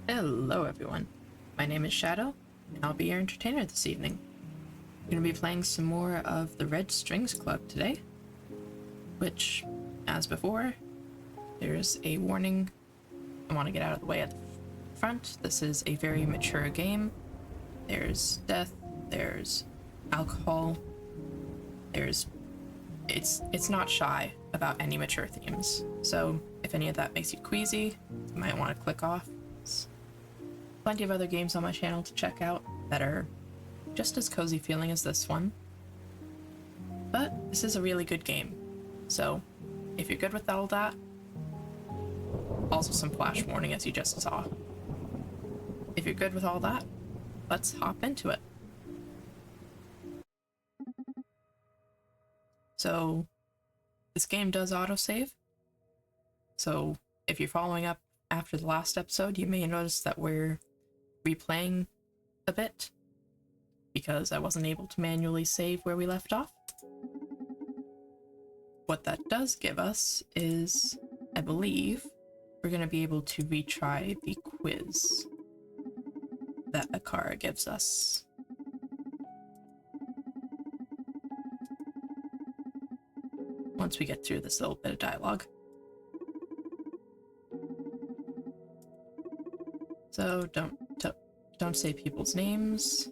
Hello everyone, my name is Shadow, and I'll be your entertainer this evening. I'm going to be playing some more of the Red Strings Club today, which, as before, there's a warning. I want to get out of the way at the front. This is a very mature game. There's death, there's alcohol, it's not shy about any mature themes. So if any of that makes you queasy, you might want to click off. There's plenty of other games on my channel to check out that are just as cozy feeling as this one. But this is a really good game. So if you're good with all that, also some flash warning as you just saw. If you're good with all that, let's hop into it. So this game does autosave. So if you're following up after the last episode, you may notice that we're replaying a bit because I wasn't able to manually save where we left off. What that does give us is, I believe, we're going to be able to retry the quiz that Akara gives us. Once we get through this little bit of dialogue. So don't say people's names.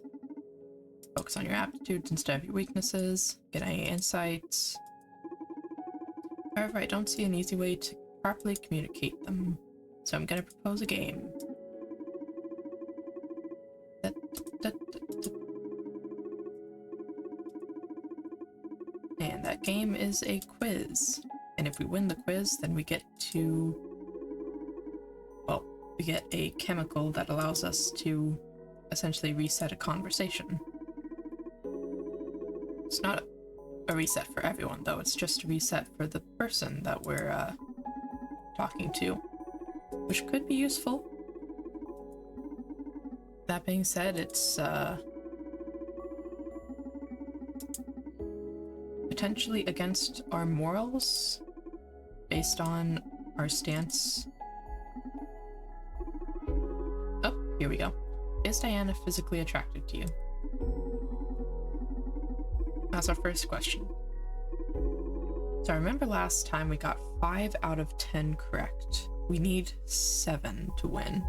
Focus on your aptitudes instead of your weaknesses. Get any insights. However, I don't see an easy way to properly communicate them, so I'm gonna propose a game. And that game is a quiz. And if we win the quiz, then we get a chemical that allows us to essentially reset a conversation. It's not a reset for everyone, though. It's just a reset for the person that we're talking to, which could be useful. That being said, it's potentially against our morals based on our stance. Oh, here we go. Is Diana physically attracted to you? That's our first question. So I remember last time we got 5 out of 10 correct. We need 7 to win.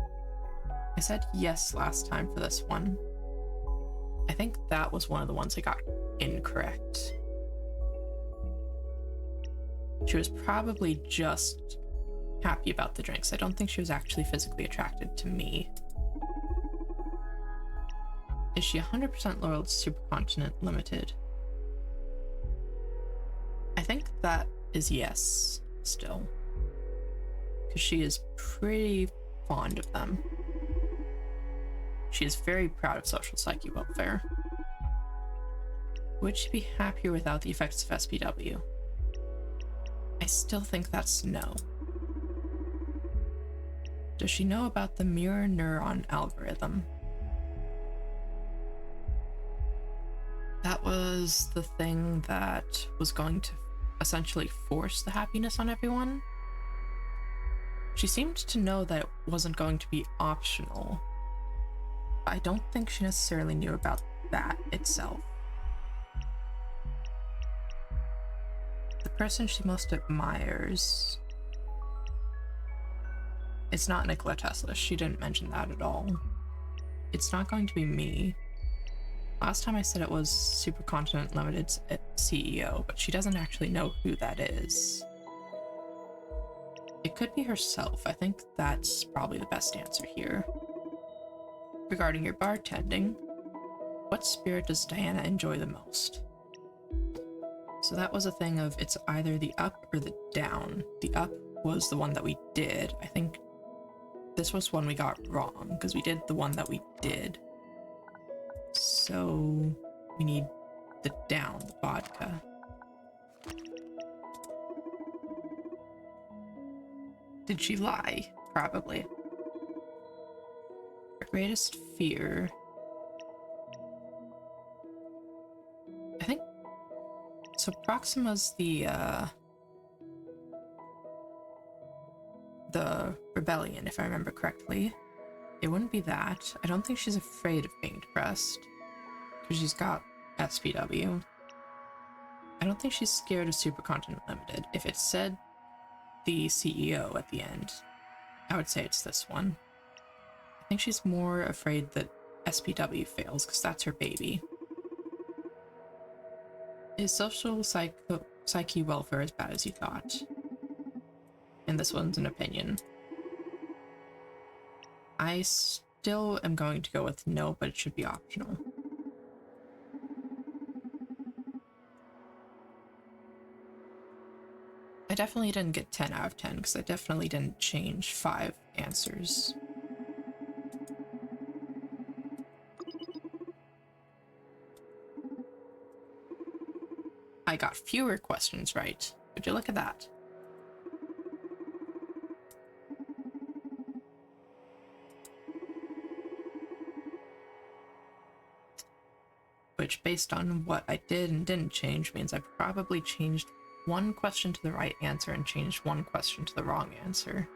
I said yes last time for this one. I think that was one of the ones I got incorrect. She was probably just happy about the drinks. I don't think she was actually physically attracted to me. Is she 100% loyal to Supercontinent Limited? I think that is yes, still. Because she is pretty fond of them. She is very proud of social psyche welfare. Would she be happier without the effects of SPW? I still think that's no. Does she know about the mirror neuron algorithm? That was the thing that was going to essentially force the happiness on everyone. She seemed to know that it wasn't going to be optional. I don't think she necessarily knew about that itself. The person she most admires... It's not Nikola Tesla. She didn't mention that at all. It's not going to be me. Last time I said it was Supercontinent Limited's CEO, but she doesn't actually know who that is. It could be herself. I think that's probably the best answer here. Regarding your bartending, what spirit does Diana enjoy the most? So that was a thing of it's either the up or the down. The up was the one that we did. I think this was one we got wrong because we did the one that we did. So we need the down, the vodka. Did she lie? Probably. Her greatest fear. I think so. Proxima's the rebellion, if I remember correctly. It wouldn't be that. I don't think she's afraid of being depressed, because she's got SPW. I don't think she's scared of Supercontinent Limited. If it said the CEO at the end, I would say it's this one. I think she's more afraid that SPW fails, because that's her baby. Is social psyche welfare as bad as you thought? And this one's an opinion. I still am going to go with no, but it should be optional. I definitely didn't get 10 out of 10 because I definitely didn't change 5 answers. I got fewer questions right. Would you look at that? Which, based on what I did and didn't change, means I probably changed one question to the right answer and changed one question to the wrong answer.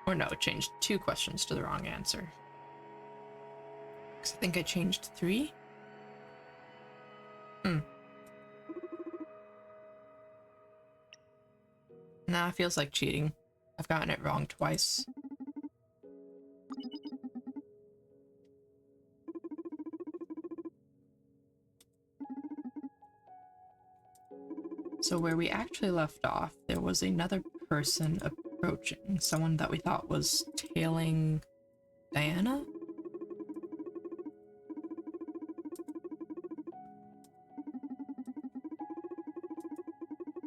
Or no, changed 2 questions to the wrong answer. Because I think I changed 3? Nah, it feels like cheating. I've gotten it wrong twice. So where we actually left off, there was another person approaching, someone that we thought was tailing Diana?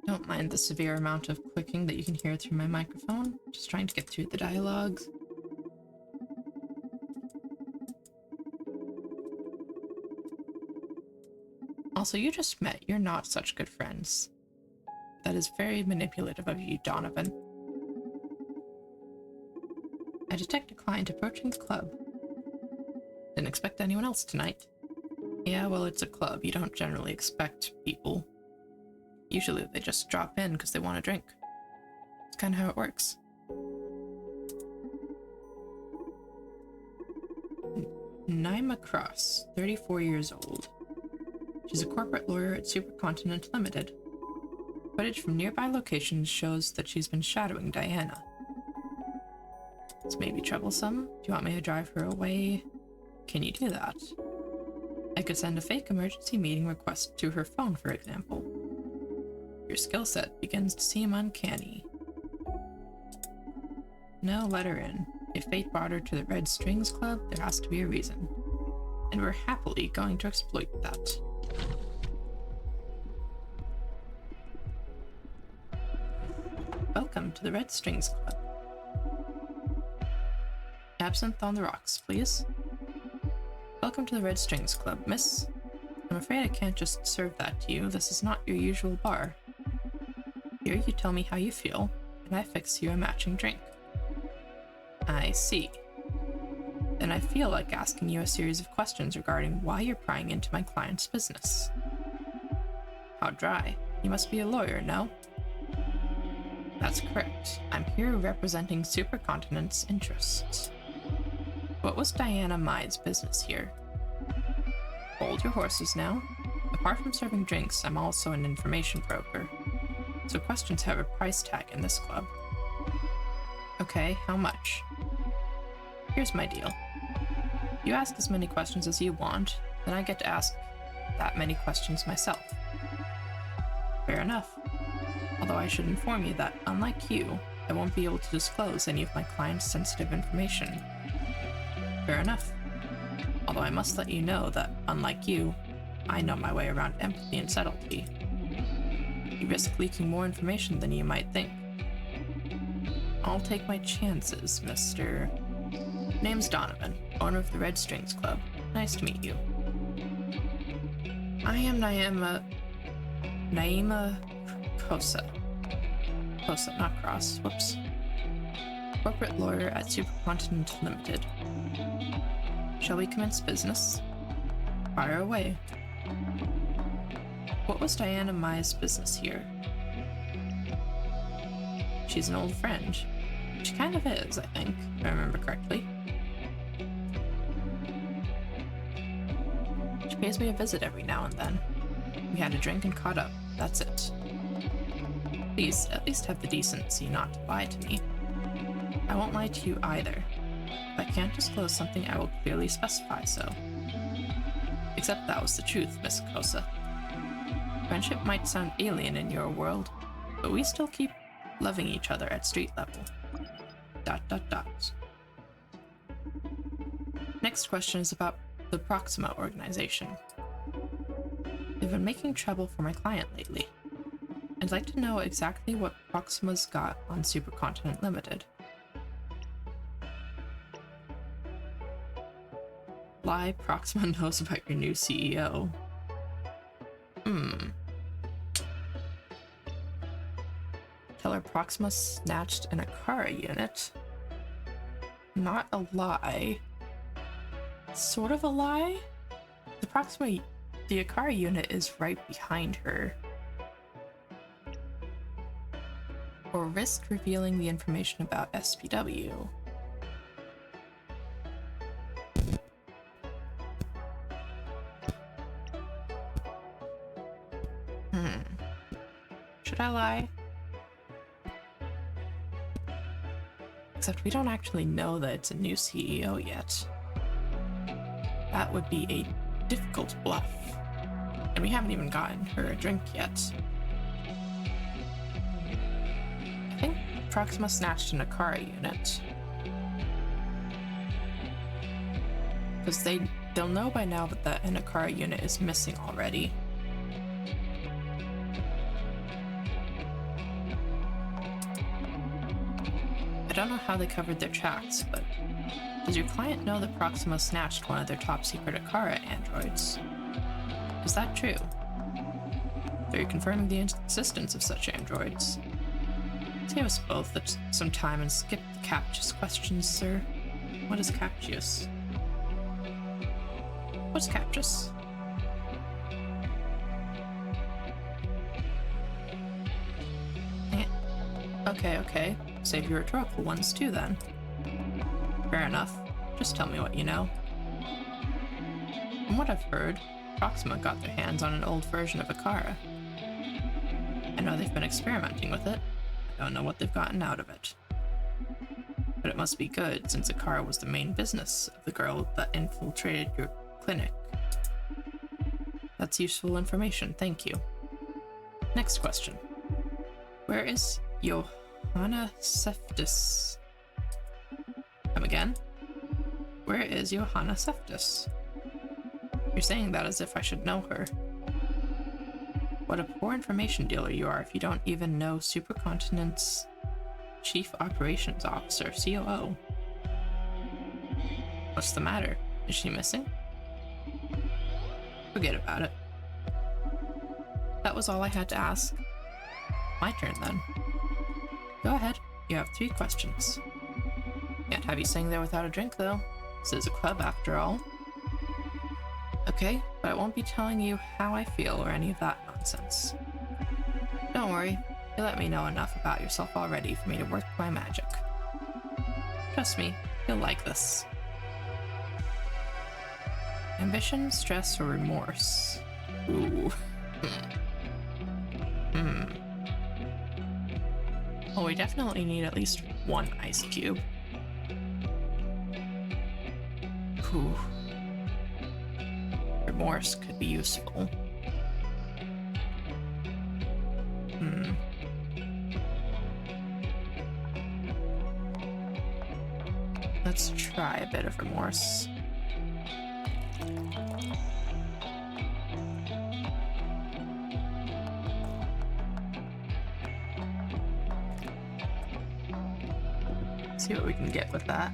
Don't mind the severe amount of clicking that you can hear through my microphone. Just trying to get through the dialogues. Also, you just met. You're not such good friends. That is very manipulative of you, Donovan. I detect a client approaching the club. Didn't expect anyone else tonight. Yeah, well, it's a club. You don't generally expect people. Usually they just drop in because they want a drink. It's kind of how it works. Naima Cross, 34 years old. She's a corporate lawyer at Supercontinent Limited. Footage from nearby locations shows that she's been shadowing Diana. This may be troublesome. Do you want me to drive her away? Can you do that? I could send a fake emergency meeting request to her phone, for example. Your skill set begins to seem uncanny. No, let her in. If fate brought her to the Red Strings Club, there has to be a reason. And we're happily going to exploit that. Welcome to the Red Strings Club. Absinthe on the rocks, please. Welcome to the Red Strings Club, miss. I'm afraid I can't just serve that to you. This is not your usual bar. Here you tell me how you feel, and I fix you a matching drink. I see. Then I feel like asking you a series of questions regarding why you're prying into my client's business. How dry. You must be a lawyer, no? That's correct. I'm here representing Supercontinent's interests. What was Diana Mai's business here? Hold your horses now. Apart from serving drinks, I'm also an information broker. So questions have a price tag in this club. Okay, how much? Here's my deal. You ask as many questions as you want, then I get to ask that many questions myself. Fair enough. Although I should inform you that, unlike you, I won't be able to disclose any of my client's sensitive information. Fair enough. Although I must let you know that, unlike you, I know my way around empathy and subtlety. You risk leaking more information than you might think. I'll take my chances, Mr. Name's Donovan, owner of the Red Strings Club. Nice to meet you. I am Naima Kosa. Kosa, not Cross. Whoops. Corporate lawyer at Supercontinent Limited. Shall we commence business? Fire away. What was Diana Mai's business here? She's an old friend. She kind of is, I think, if I remember correctly. She pays me a visit every now and then. We had a drink and caught up. That's it. Please, at least have the decency not to lie to me. I won't lie to you either. If I can't disclose something, I will clearly specify so. Except that was the truth, Miss Kosa. Friendship might sound alien in your world, but we still keep loving each other at street level. ... Next question is about the Proxima organization. They've been making trouble for my client lately. I'd like to know exactly what Proxima's got on Supercontinent Limited. Lie, Proxima knows about your new CEO. Tell her Proxima snatched an Akara unit. Not a lie. Sort of a lie? The Akara unit is right behind her. Or risk revealing the information about SPW. Should I lie? Except we don't actually know that it's a new CEO yet. That would be a difficult bluff. And we haven't even gotten her a drink yet. I think Proxima snatched an Akara unit. Because they'll know by now that an Akara unit is missing already. I don't know how they covered their tracks, but does your client know that Proxima snatched one of their top secret Akara androids? Is that true? Are you confirming the existence of such androids? Save us both some time and skip the captious questions, sir. What is captious? What's captious? Okay. Save your rhetorical ones too, then. Fair enough. Just tell me what you know. From what I've heard, Proxima got their hands on an old version of Akara. I know they've been experimenting with it. I don't know what they've gotten out of it. But it must be good, since Akara was the main business of the girl that infiltrated your clinic. That's useful information, thank you. Next question. Where is Johanna Seftis? Come again? Where is Johanna Seftis? You're saying that as if I should know her. What a poor information dealer you are if you don't even know Supercontinent's Chief Operations Officer, COO. What's the matter? Is she missing? Forget about it. That was all I had to ask. My turn then. Go ahead, you have 3 questions. Can't have you sitting there without a drink though. This is a club after all. Okay, but I won't be telling you how I feel or any of that nonsense. Don't worry, you let me know enough about yourself already for me to work my magic. Trust me, you'll like this. Ambition, stress, or remorse? Ooh. Well, we definitely need at least 1 ice cube. Ooh. Remorse could be useful. Let's try a bit of remorse. See what we can get with that.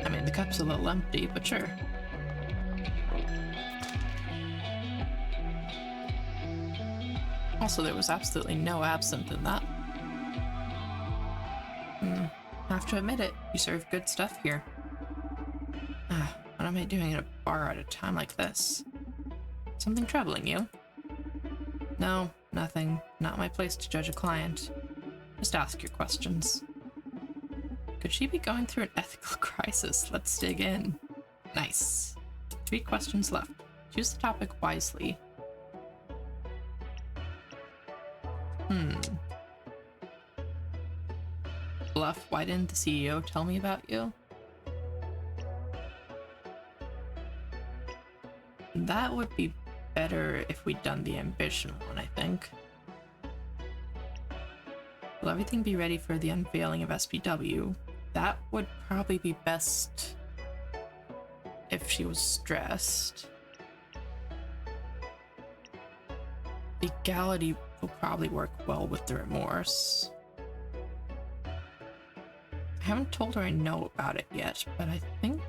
I mean, the cup's a little empty, but sure. Also, there was absolutely no absinthe in that. Have to admit it, you serve good stuff here. What am I doing at a bar at a time like this? Something troubling you? No, nothing. Not my place to judge a client. Just ask your questions. Could she be going through an ethical crisis? Let's dig in. Nice. 3 questions left. Choose the topic wisely. Bluff, why didn't the CEO tell me about you? That would be better if we'd done the ambition one, I think. Will everything be ready for the unveiling of SPW? That would probably be best if she was stressed. Legality will probably work well with the remorse. I haven't told her I know about it yet, but I think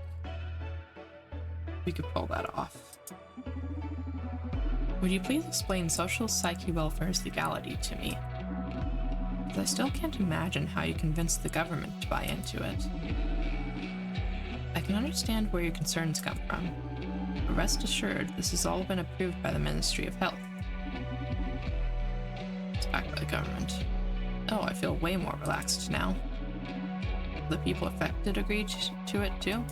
we could pull that off. Would you please explain social psyche welfare's legality to me? Because I still can't imagine how you convinced the government to buy into it. I can understand where your concerns come from, but rest assured this has all been approved by the Ministry of Health. It's backed by the government. Oh, I feel way more relaxed now. The people affected agreed to it too?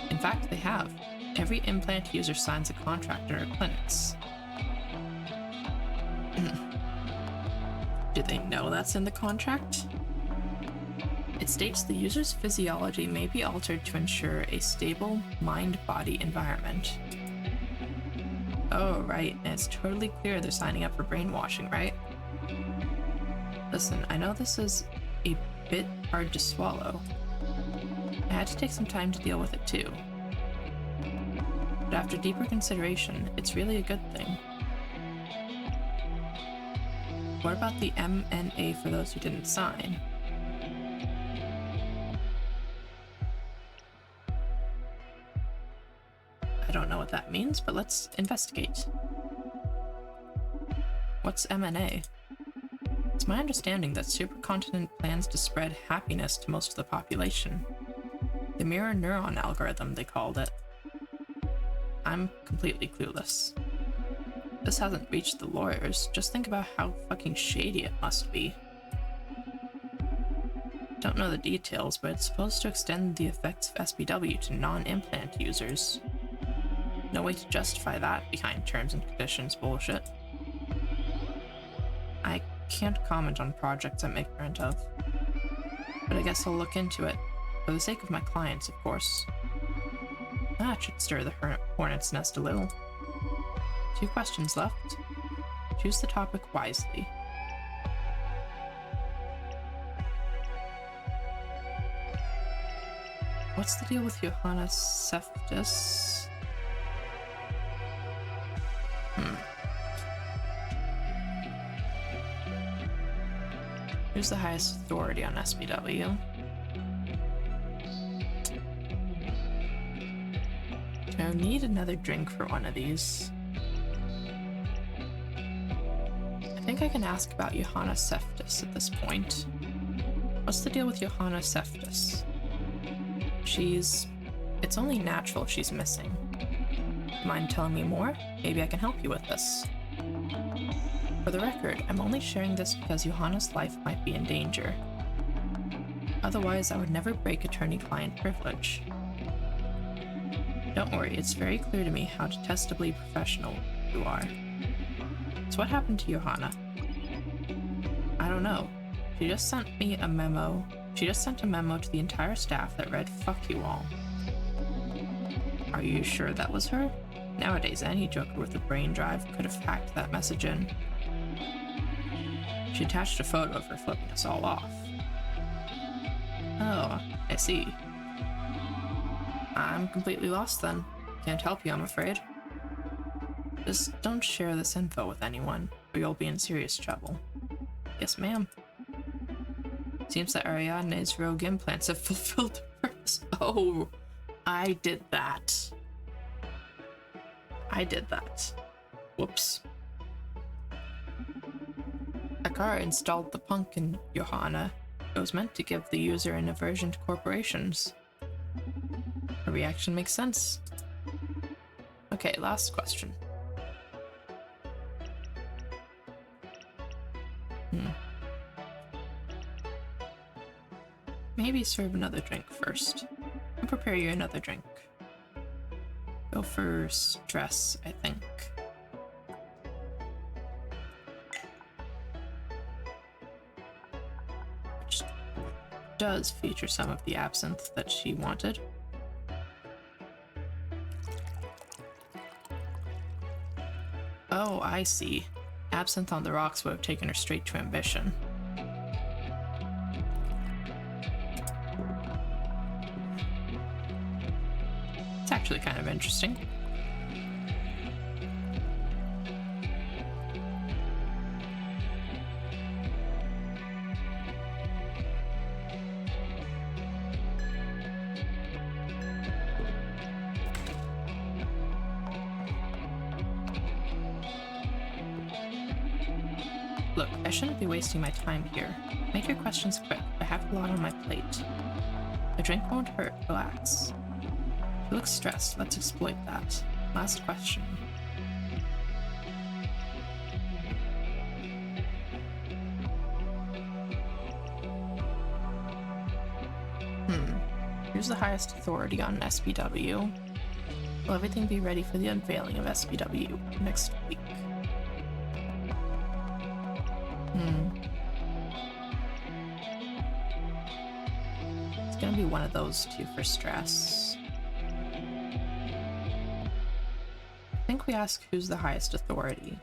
In fact, they have. Every implant user signs a contract at our clinics. Do they know that's in the contract? It states the user's physiology may be altered to ensure a stable mind-body environment. Oh, right, and it's totally clear they're signing up for brainwashing, right? Listen, I know this is a bit hard to swallow. I had to take some time to deal with it too. But after deeper consideration, it's really a good thing. What about the MNA for those who didn't sign? I don't know what that means, but let's investigate. What's MNA? It's my understanding that Supercontinent plans to spread happiness to most of the population. The mirror neuron algorithm, they called it. I'm completely clueless. This hasn't reached the lawyers. Just think about how fucking shady it must be. Don't know the details, but it's supposed to extend the effects of SPW to non-implant users. No way to justify that behind terms and conditions bullshit. I can't comment on projects I'm ignorant of, but I guess I'll look into it, for the sake of my clients, of course. That should stir the hornet's nest a little. 2 questions left. Choose the topic wisely. What's the deal with Johanna Seftis? Who's the highest authority on SPW? I need another drink for one of these. I think I can ask about Johanna Seftis at this point. What's the deal with Johanna Seftis? It's only natural she's missing. Mind telling me more? Maybe I can help you with this. For the record, I'm only sharing this because Johanna's life might be in danger. Otherwise, I would never break attorney-client privilege. Don't worry, it's very clear to me how detestably professional you are. So what happened to Johanna? I don't know. She just sent a memo to the entire staff that read, "Fuck you all." Are you sure that was her? Nowadays, any joker with a brain drive could have hacked that message in. She attached a photo of her flipping us all off. Oh, I see. I'm completely lost then. Can't help you, I'm afraid. Just don't share this info with anyone, or you'll be in serious trouble. Yes, ma'am. Seems that Ariadne's rogue implants have fulfilled their purpose. Oh, I did that. Whoops. Akara installed the punk in Johanna. It was meant to give the user an aversion to corporations. Her reaction makes sense. Okay, last question. Maybe serve another drink first. I'll prepare you another drink. Go for stress, I think. Which does feature some of the absinthe that she wanted. Oh, I see. Absinthe on the rocks would have taken her straight to ambition. It's actually kind of interesting. Look, I shouldn't be wasting my time here. Make your questions quick. I have a lot on my plate. A drink won't hurt. Relax. You look stressed. Let's exploit that. Last question. Who's the highest authority on SPW? Will everything be ready for the unveiling of SPW next week? It's gonna be one of those two for stress. I think we ask who's the highest authority.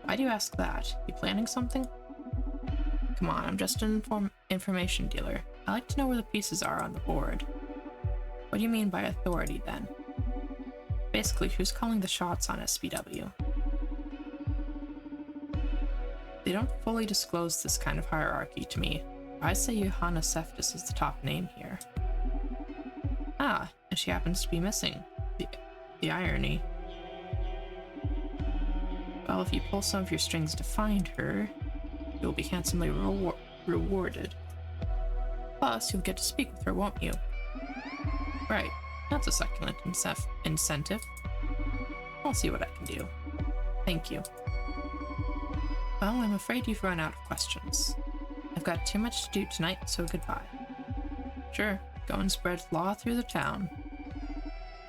Why do you ask that? You planning something? Come on, I'm just an information dealer. I like to know where the pieces are on the board. What do you mean by authority, then? Basically, who's calling the shots on SPW? They don't fully disclose this kind of hierarchy to me. I say Johanna Seftis is the top name here. Ah, and she happens to be missing. The irony. Well, if you pull some of your strings to find her, you'll be handsomely rewarded. Plus, you'll get to speak with her, won't you? Right, that's a succulent incentive. I'll see what I can do. Thank you. Well, I'm afraid you've run out of questions. I've got too much to do tonight, so goodbye. Sure, go and spread law through the town.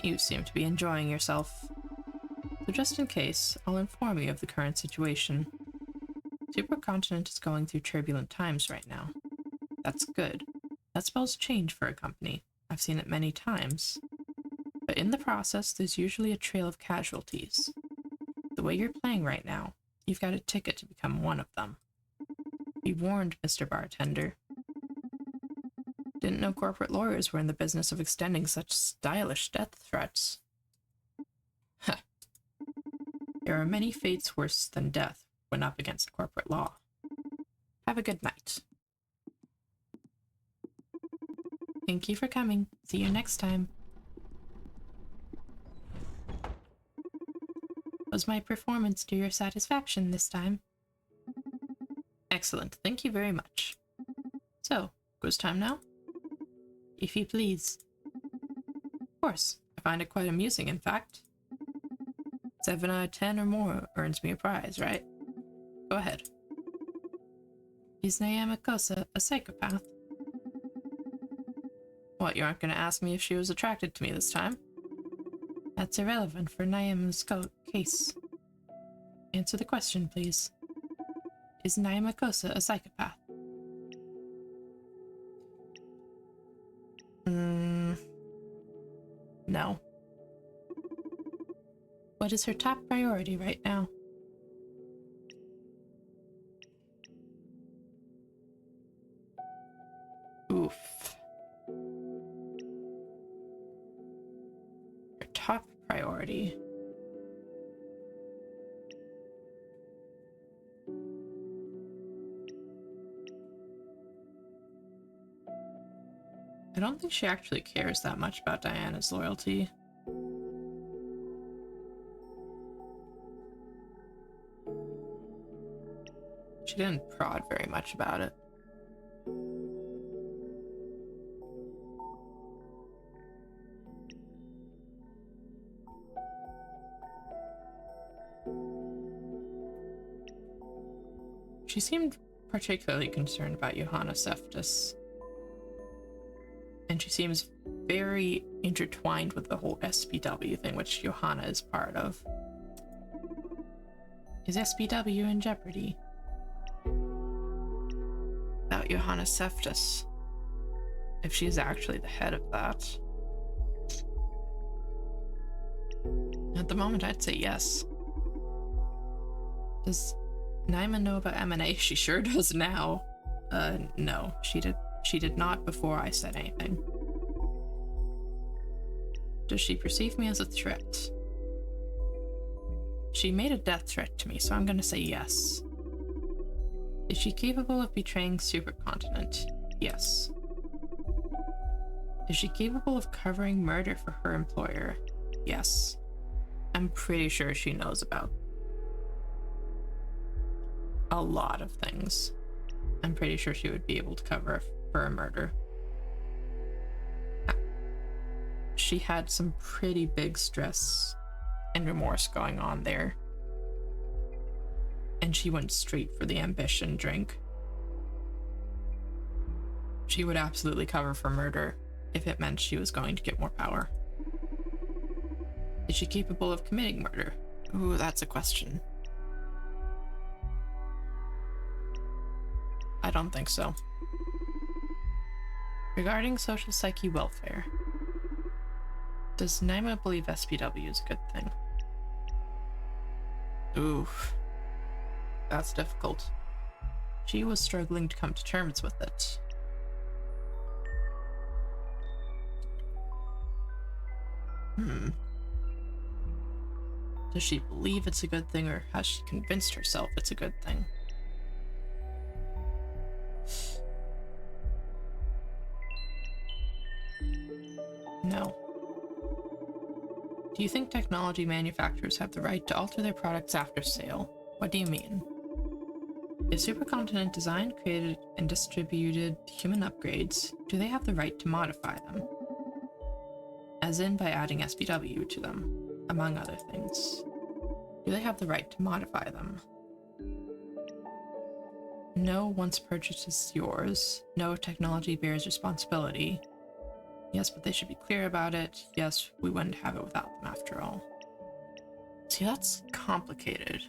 You seem to be enjoying yourself. So just in case, I'll inform you of the current situation. Supercontinent is going through turbulent times right now. That's good. That spells change for a company. I've seen it many times. But in the process, there's usually a trail of casualties. The way you're playing right now, you've got a ticket to become one of them. Be warned, Mr. Bartender. Didn't know corporate lawyers were in the business of extending such stylish death threats. Huh. There are many fates worse than death when up against corporate law. Have a good night. Thank you for coming. See you next time. Was my performance to your satisfaction this time? Excellent. Thank you very much. So, quiz time now? If you please. Of course. I find it quite amusing, in fact. 7 out of 10 or more earns me a prize, right? Go ahead. Is Naima Kosa a psychopath? What, you aren't going to ask me if she was attracted to me this time? That's irrelevant for Naima's case. Answer the question, please. Is Naima Kosa a psychopath? No. What is her top priority right now? Oof. Her top priority. I don't think she actually cares that much about Diana's loyalty. She She didn't prod very much about it. She seemed particularly concerned about Johanna Seftis. And she seems very intertwined with the whole SPW thing, which Johanna is part of. Is SPW in jeopardy? Without Johanna Seftis. If she's actually the head of that. At the moment, I'd say yes. Does Naima know about M&A? She sure does now. No, she did not before I said anything. Does she perceive me as a threat? She made a death threat to me, so I'm gonna say yes. Is she capable of betraying Supercontinent? Yes. Is she capable of covering murder for her employer? Yes. I'm pretty sure she knows about a lot of things. I'm pretty sure she would be able to cover for a murder. She had some pretty big stress and remorse going on there. And she went straight for the ambition drink. She would absolutely cover for murder if it meant she was going to get more power. Is she capable of committing murder? Ooh, that's a question. I don't think so. Regarding social psyche welfare, does Naima believe SPW is a good thing? Oof. That's difficult. She was struggling to come to terms with it. Does she believe it's a good thing, or has she convinced herself it's a good thing? No. Do you think technology manufacturers have the right to alter their products after sale? What do you mean? If Supercontinent designed, created, and distributed human upgrades, do they have the right to modify them? As in by adding SPW to them, among other things. Do they have the right to modify them? No, once purchased is yours. No, technology bears responsibility. Yes, but they should be clear about it. Yes, we wouldn't have it without them after all. See, that's complicated.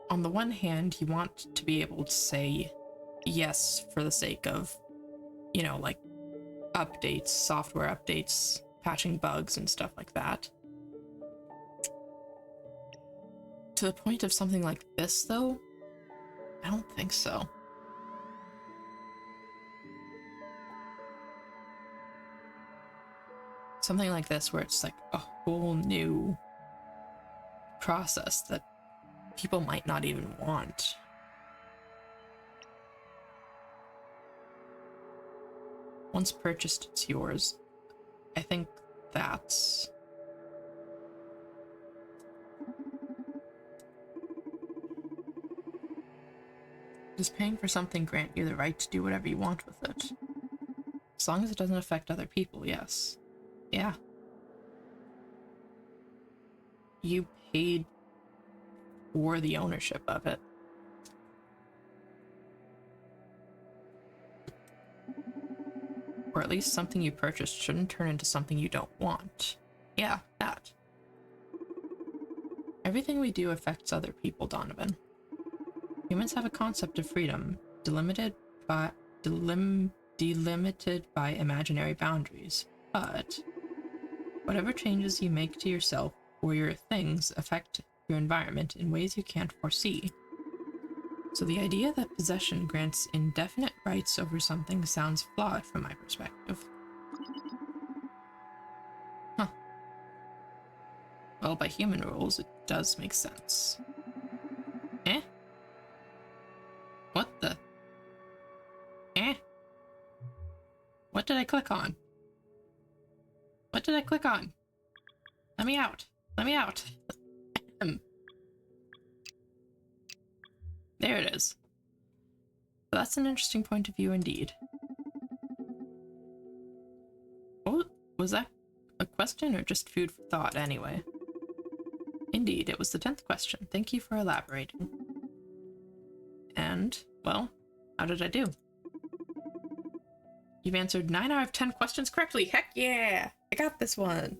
On the one hand, you want to be able to say yes for the sake of, you know, like updates, software updates, patching bugs and stuff like that. To the point of something like this, though, I don't think so. Something like this where it's like a whole new process that people might not even want. Once purchased, it's yours. I think that's... Does paying for something grant you the right to do whatever you want with it? As long as it doesn't affect other people, yes. Yeah. You paid for the ownership of it. Or at least something you purchased shouldn't turn into something you don't want. Yeah, that. Everything we do affects other people, Donovan. Humans have a concept of freedom, delimited by imaginary boundaries. But whatever changes you make to yourself or your things affect your environment in ways you can't foresee. So the idea that possession grants indefinite rights over something sounds flawed from my perspective. Huh. Well, by human rules, it does make sense. Eh? What the? Eh? What did I click on? What did I click on? Let me out. Let me out. There it is. Well, that's an interesting point of view indeed. Oh, was that a question or just food for thought anyway? Indeed, it was the 10th question. Thank you for elaborating. And, well, how did I do? You've answered 9 out of 10 questions correctly. Heck yeah! I got this one.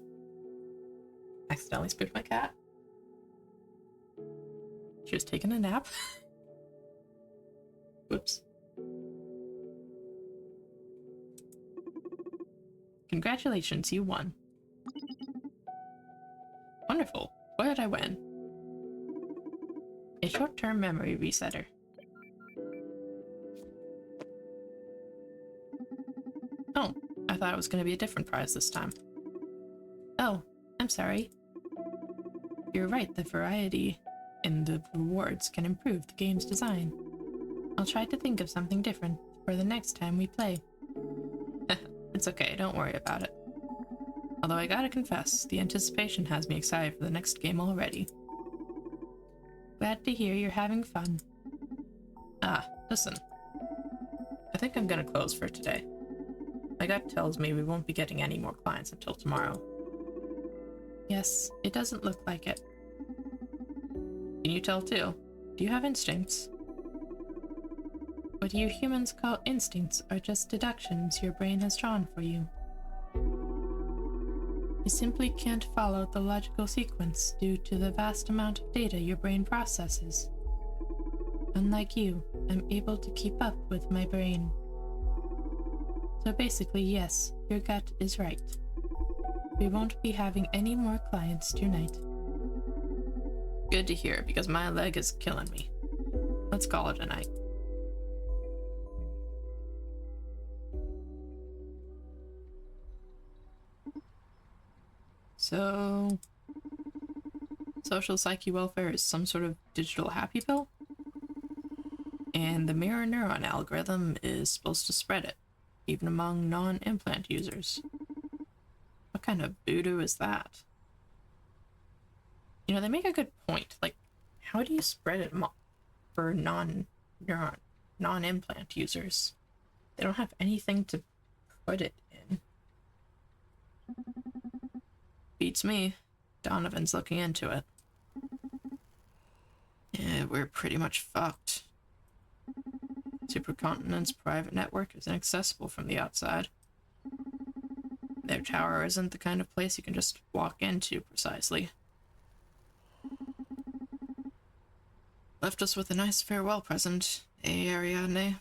Accidentally spooked my cat. She was taking a nap. Whoops. Congratulations, you won. Wonderful. What did I win? A short-term memory resetter. Oh, I thought it was going to be a different prize this time. Oh, I'm sorry. You're right, the variety in the rewards can improve the game's design. I'll try to think of something different for the next time we play. It's okay, don't worry about it. Although I gotta confess, the anticipation has me excited for the next game already. Glad to hear you're having fun. Ah, listen. I think I'm gonna close for today. My gut tells me we won't be getting any more clients until tomorrow. Yes, it doesn't look like it. Can you tell too? Do you have instincts? What you humans call instincts are just deductions your brain has drawn for you. You simply can't follow the logical sequence due to the vast amount of data your brain processes. Unlike you, I'm able to keep up with my brain. So basically, yes, your gut is right. We won't be having any more clients tonight. Good to hear, because my leg is killing me. Let's call it a night. So, social psyche welfare is some sort of digital happy pill? And the mirror neuron algorithm is supposed to spread it, even among non-implant users. What kind of voodoo is that? You know, they make a good point. Like, how do you spread it for non-implant users? They don't have anything to put it in. Beats me. Donovan's looking into it. Yeah, we're pretty much fucked. Supercontinent's private network is inaccessible from the outside. Their tower isn't the kind of place you can just walk into precisely. Left us with a nice farewell present, eh, Ariadne?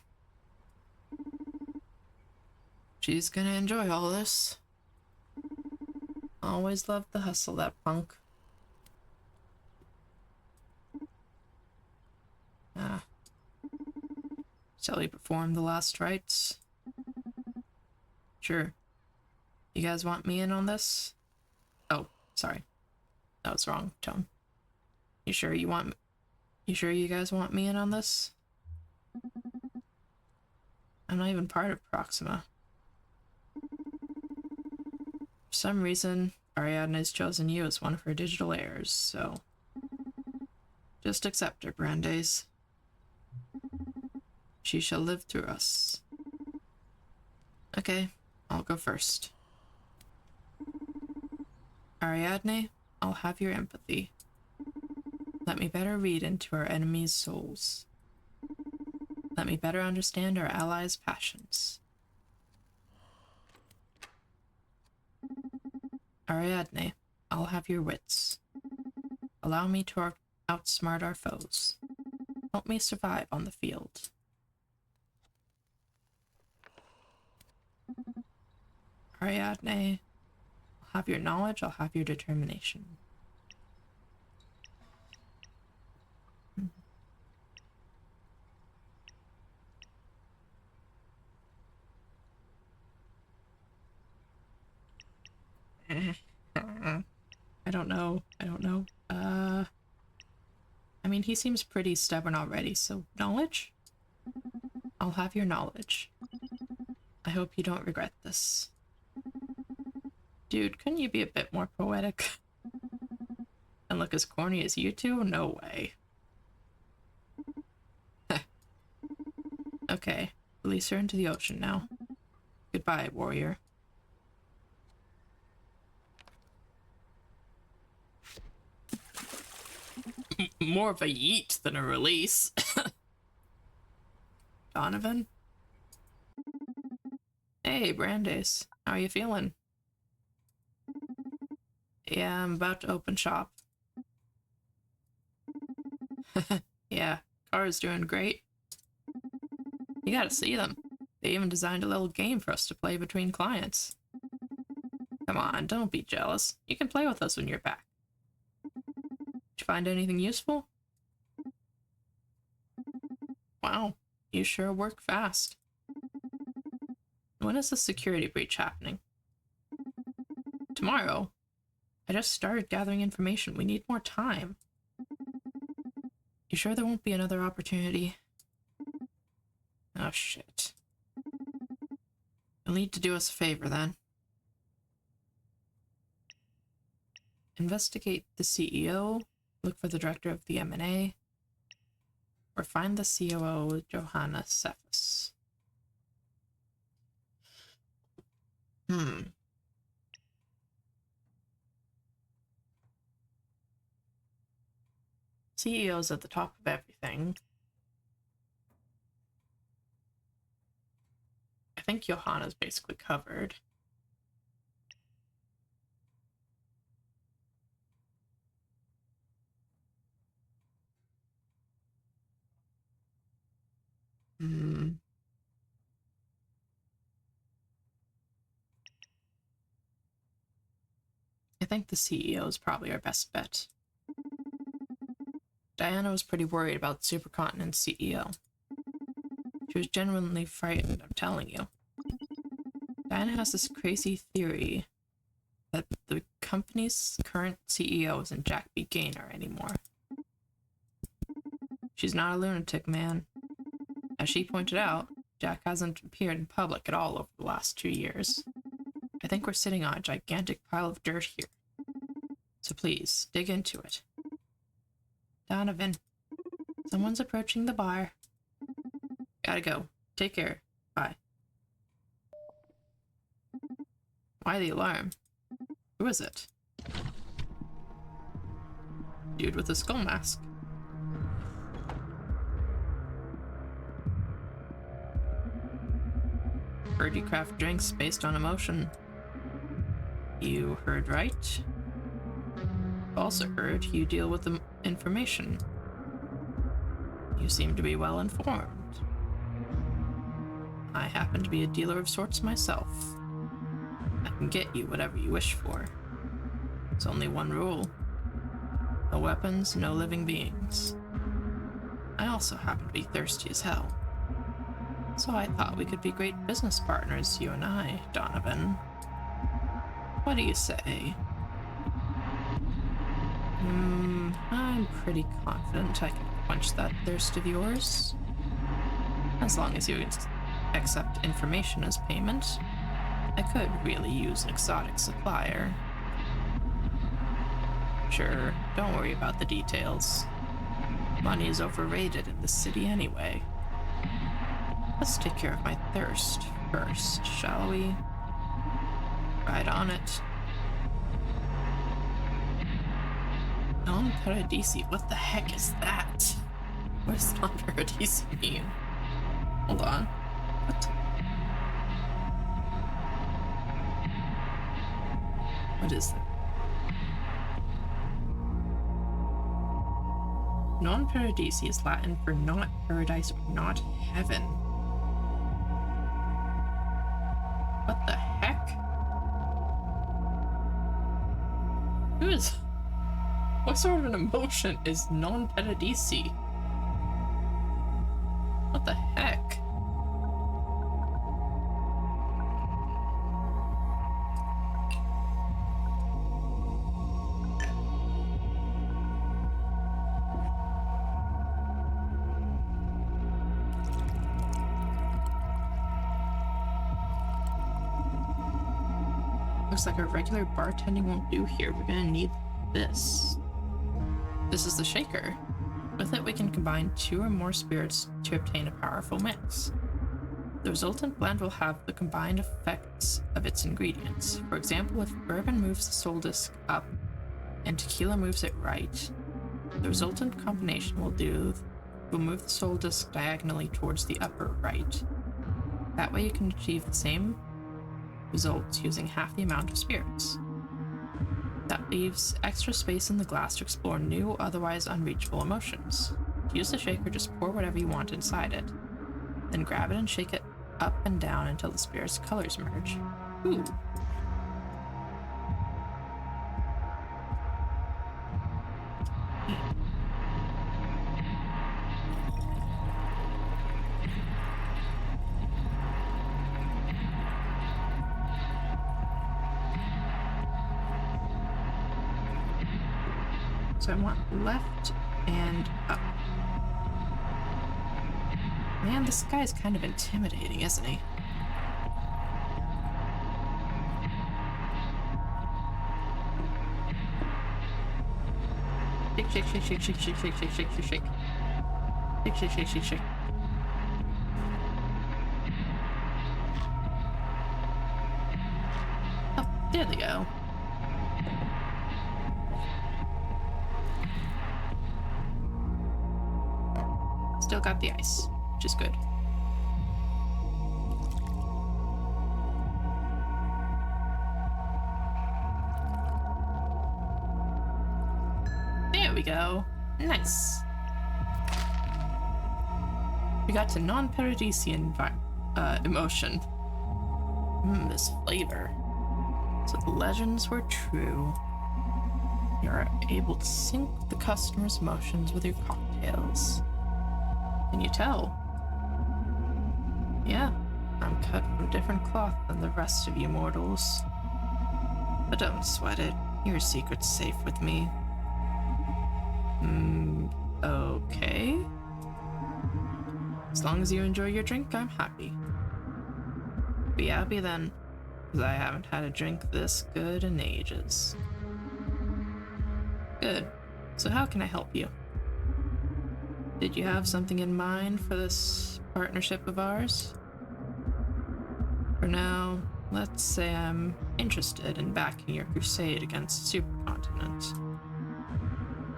She's gonna enjoy all this. Always loved the hustle, that punk. Ah. Shall we perform the last rites? Sure. You guys want me in on this? Oh, sorry. That was wrong tone. You sure you guys want me in on this? I'm not even part of Proxima. For some reason, Ariadne has chosen you as one of her digital heirs, so just accept her, Brandes. She shall live through us. Okay, I'll go first. Ariadne, I'll have your empathy. Let me better read into our enemies' souls. Let me better understand our allies' passions. Ariadne, I'll have your wits. Allow me to outsmart our foes. Help me survive on the field. Ariadne, I'll have your knowledge, I'll have your determination. I don't know. I mean, he seems pretty stubborn already, so knowledge? I'll have your knowledge. I hope you don't regret this. Dude, couldn't you be a bit more poetic? And look as corny as you two? No way. Okay, release her into the ocean now. Goodbye, warrior. More of a yeet than a release. Donovan? Hey, Brandeis. How are you feeling? Yeah, I'm about to open shop. Yeah, Car's doing great. You gotta see them. They even designed a little game for us to play between clients. Come on, don't be jealous. You can play with us when you're back. Did you find anything useful? Wow, you sure work fast. When is the security breach happening? Tomorrow? I just started gathering information. We need more time. You sure there won't be another opportunity? Oh, shit. You'll need to do us a favor, then. Investigate the CEO, look for the director of the M&A, or find the COO, Johanna Cephas. CEO's at the top of everything. I think Johanna's basically covered. I think the CEO is probably our best bet. Diana was pretty worried about the Supercontinent CEO. She was genuinely frightened, I'm telling you. Diana has this crazy theory that the company's current CEO isn't Jack B. Gaynor anymore. She's not a lunatic, man. As she pointed out, Jack hasn't appeared in public at all over the last 2 years. I think we're sitting on a gigantic pile of dirt here. So please, dig into it. Donovan, someone's approaching the bar. Gotta go. Take care. Bye. Why the alarm? Who is it? Dude with a skull mask. Heard you craft drinks based on emotion. You heard right. Also heard you deal with the information. You seem to be well informed. I happen to be a dealer of sorts myself. I can get you whatever you wish for. There's only one rule. No weapons, no living beings. I also happen to be thirsty as hell. So I thought we could be great business partners, you and I, Donovan. What do you say? I'm pretty confident I can quench that thirst of yours. As long as you accept information as payment. I could really use an exotic supplier. Sure, don't worry about the details. Money is overrated in this city anyway. Let's take care of my thirst first, shall we? Right on it. Non-paradisi, what the heck is that? What does non-paradisi mean? Hold on. What? What is that? Non-paradisi is Latin for not paradise or not heaven. What the heck? Who is... What sort of an emotion is non-paradisi? What the heck? Looks like our regular bartending won't do here. We're gonna need this. This is the shaker. With it, we can combine 2 or more spirits to obtain a powerful mix. The resultant blend will have the combined effects of its ingredients. For example, if bourbon moves the soul disc up and tequila moves it right, the resultant combination will move the soul disc diagonally towards the upper right. That way you can achieve the same results using half the amount of spirits. That leaves extra space in the glass to explore new, otherwise unreachable emotions. To use the shaker, just pour whatever you want inside it. Then grab it and shake it up and down until the spirit's colors merge. Ooh. So I want left and up. Man, this guy's kind of intimidating, isn't he? Shake, shake, shake, shake, shake, shake, shake, shake, shake, shake. Shake, shake, shake, shake, shake. Oh, there they go. Still got the ice, which is good. There we go. Nice. We got to non-paradisian emotion. This flavor. So the legends were true. You are able to sync the customer's emotions with your cocktails. Can you tell? Yeah, I'm cut from different cloth than the rest of you mortals. But don't sweat it. Your secret's safe with me. Okay. As long as you enjoy your drink, I'm happy. Be happy then, because I haven't had a drink this good in ages. Good. So how can I help you? Did you have something in mind for this partnership of ours? For now, let's say I'm interested in backing your crusade against the supercontinent.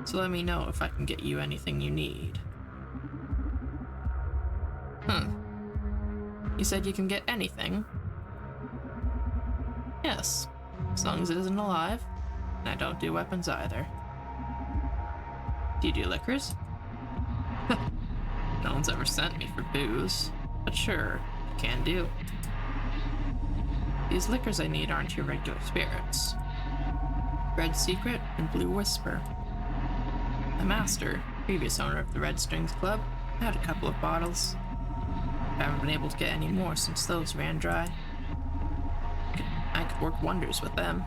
So let me know if I can get you anything you need. You said you can get anything? Yes, as long as it isn't alive, and I don't do weapons either. Do you do liquors? No one's ever sent me for booze, but sure, can do. These liquors I need aren't your regular spirits. Red Secret and Blue Whisper. The master, previous owner of the Red Strings Club, had a couple of bottles. I haven't been able to get any more since those ran dry. I could work wonders with them.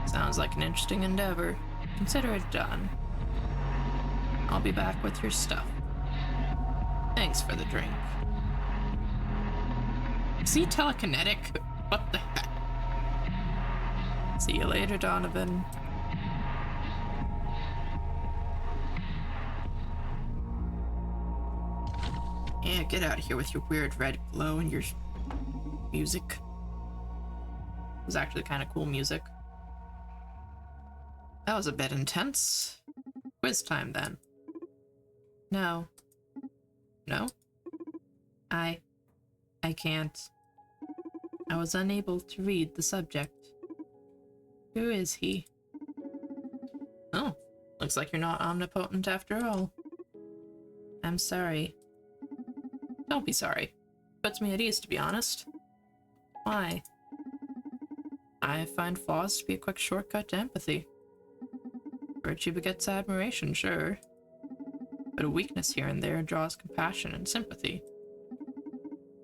Sounds like an interesting endeavor. Consider it done. I'll be back with your stuff. Thanks for the drink. Is he telekinetic? What the heck? See you later, Donovan. Yeah, get out of here with your weird red glow and your music. It was actually kind of cool music. That was a bit intense. Quiz time then. No. No? I can't. I was unable to read the subject. Who is he? Oh, looks like you're not omnipotent after all. I'm sorry. Don't be sorry. Puts me at ease, to be honest. Why? I find flaws to be a quick shortcut to empathy. Virtue begets admiration, sure. But a weakness here and there draws compassion and sympathy.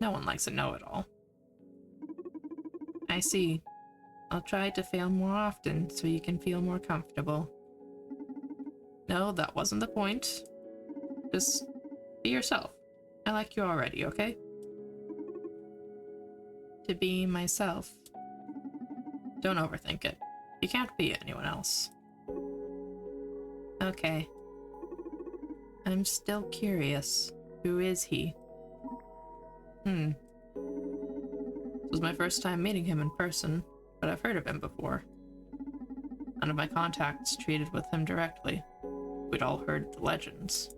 No one likes a know-it-all. I see. I'll try to fail more often so you can feel more comfortable. No, that wasn't the point. Just be yourself. I like you already, okay? To be myself. Don't overthink it. You can't be anyone else. Okay. I'm still curious. Who is he? This was my first time meeting him in person, but I've heard of him before. None of my contacts treated with him directly. We'd all heard the legends.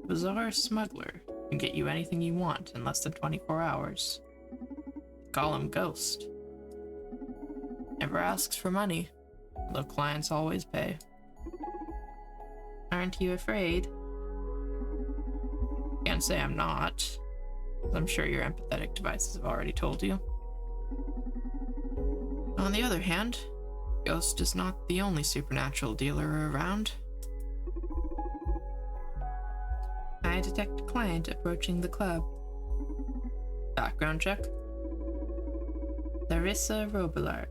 A bizarre smuggler can get you anything you want in less than 24 hours. Call him Ghost. Never asks for money, though clients always pay. Aren't you afraid? Can't say I'm not. I'm sure your empathetic devices have already told you. On the other hand, Ghost is not the only supernatural dealer around. I detect a client approaching the club. Background check. Larissa Robillard.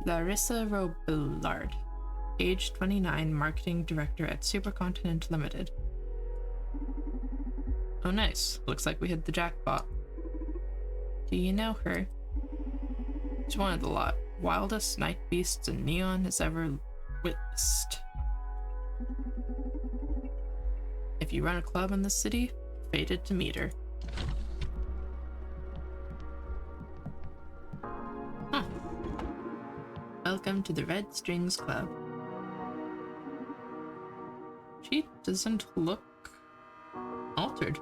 Larissa Robillard, age 29, marketing director at Supercontinent Limited. Oh nice, looks like we hit the jackpot. Do you know her? She's one of the wildest night beasts in Neon has ever witnessed. If you run a club in the city, fated to meet her. Huh. Welcome to the Red Strings Club. She doesn't look altered.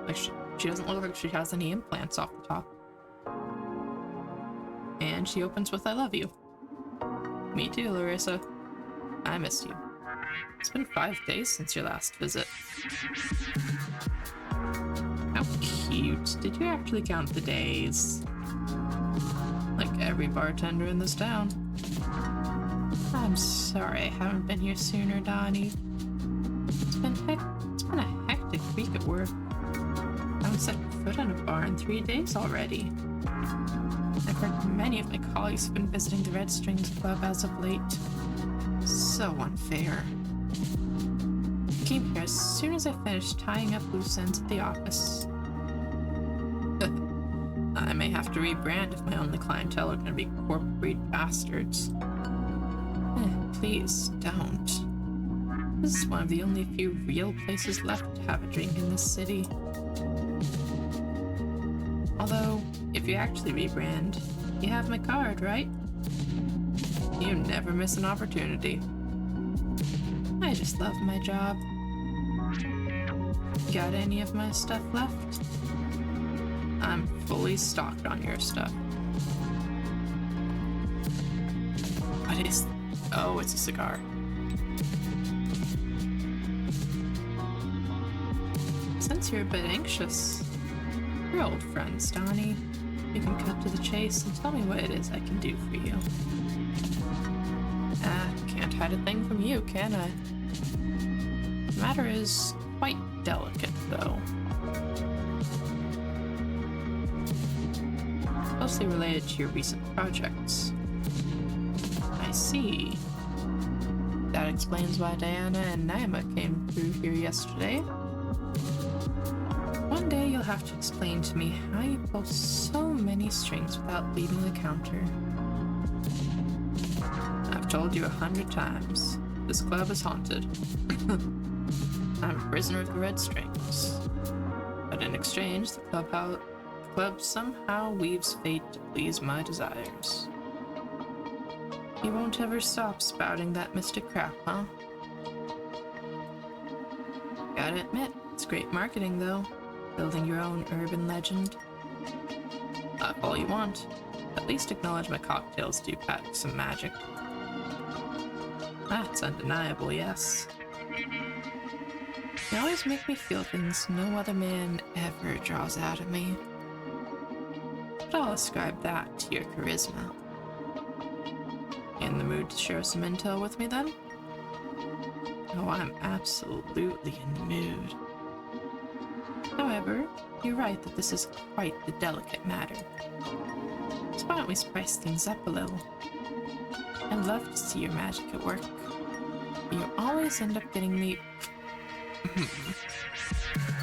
Like she doesn't look like she has any implants off the top. And she opens with "I love you." Me too, Larissa. I missed you. It's been 5 days since your last visit. How cute. Did you actually count the days? Like every bartender in this town. I'm sorry I haven't been here sooner, Donnie. It's been a hectic week at work. I haven't set foot in a bar in 3 days already. I've heard many of my colleagues have been visiting the Red Strings Club as of late. So unfair. I came here as soon as I finished tying up loose ends at the office. I may have to rebrand if my only clientele are going to be corporate breed bastards. Please don't. This is one of the only few real places left to have a drink in this city. Although, if you actually rebrand, you have my card, right? You never miss an opportunity. I just love my job. Got any of my stuff left? I'm fully stocked on your stuff. What is... Oh, it's a cigar. Since you're a bit anxious, we're old friends, Donnie. You can cut to the chase and tell me what it is I can do for you. Can't hide a thing from you, can I? The matter is quite delicate, though. Closely related to your recent projects. I see. That explains why Diana and Naima came through here yesterday. One day you'll have to explain to me how you pull so many strings without leaving the counter. I've told you 100 times. This club is haunted. I'm a prisoner of the Red Strings. But in exchange, the club somehow weaves fate to please my desires. You won't ever stop spouting that mystic crap, huh? Gotta admit, it's great marketing, though. Building your own urban legend. Not all you want. At least acknowledge my cocktails do pack some magic. That's undeniable, yes. You always make me feel things no other man ever draws out of me. But I'll ascribe that to your charisma. In the mood to share some intel with me, then? Oh, I'm absolutely in the mood. However, you're right that this is quite the delicate matter. So why don't we spice things up a little? I'd love to see your magic at work. But you always end up getting me...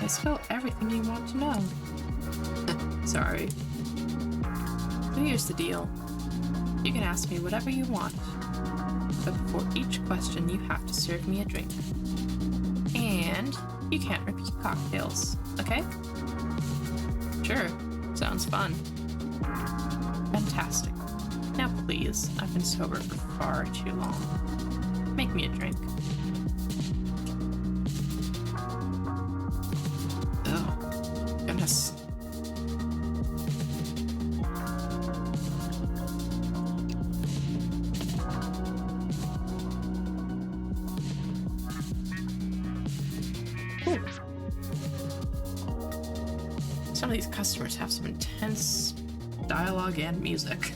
I spill everything you want to know. Sorry. But here's the deal. You can ask me whatever you want. But before each question, you have to serve me a drink. And you can't repeat cocktails, okay? Sure, sounds fun. Fantastic. Now please, I've been sober for far too long. Make me a drink. Oh, goodness. Ooh. Some of these customers have some intense dialogue and music.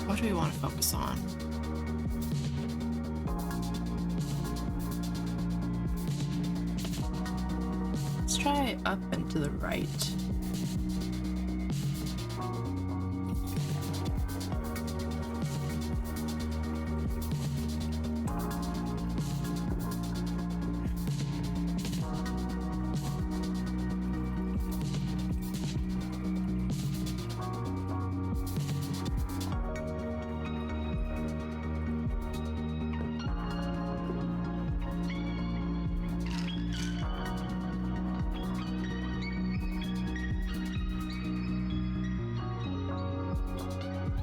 What do we want to focus on? Let's try up and to the right.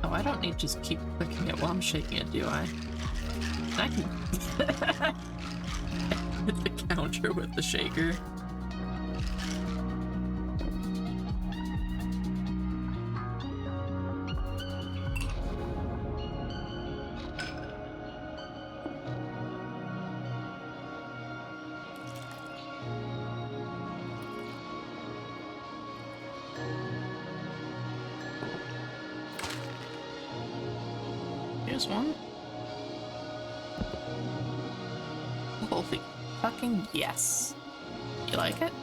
Oh, I don't need to just keep clicking it while I'm shaking it, do I? I can hit the counter with the shaker. Here's one. Holy fucking yes. You like it?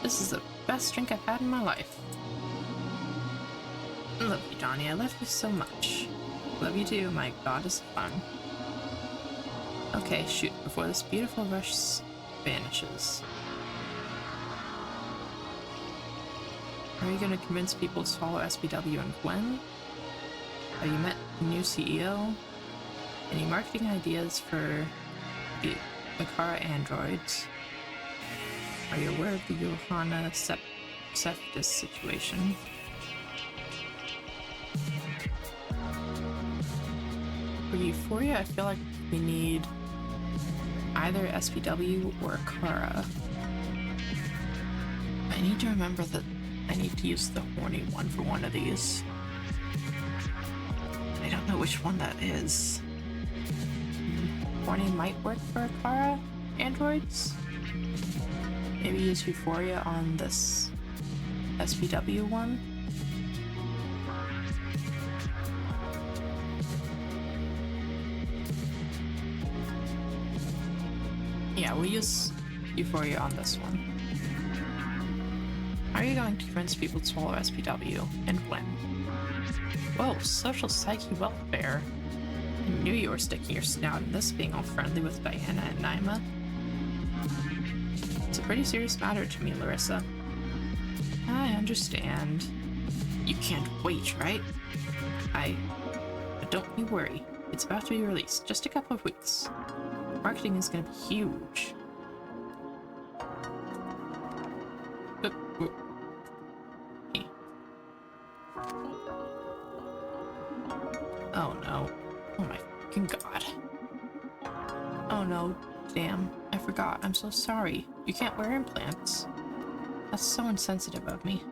This is the best drink I've had in my life. I love you, Donnie. I love you so much. Love you too, my goddess of fun. Okay, shoot, before this beautiful rush vanishes. Are you gonna convince people to follow SPW and Gwen? Have you met the new CEO? Any marketing ideas for the Akara androids? Are you aware of the Johanna Septis situation? For Euphoria, I feel like we need either SPW or Akara. I need to remember that I need to use the horny one for one of these. I don't know which one that is. Horny might work for Akara androids. Maybe use Euphoria on this SPW one. Yeah, we'll use Euphoria on this one. How are you going to convince people to follow SPW and when? Whoa, social psyche welfare. I knew you were sticking your snout in this, being all friendly with Diana and Naima. It's a pretty serious matter to me, Larissa. I understand. You can't wait, right? But don't you worry. It's about to be released. Just a couple of weeks. Marketing is going to be huge. Oh no. Oh my fucking god. Oh no, damn. I forgot. I'm so sorry. You can't wear implants. That's so insensitive of me.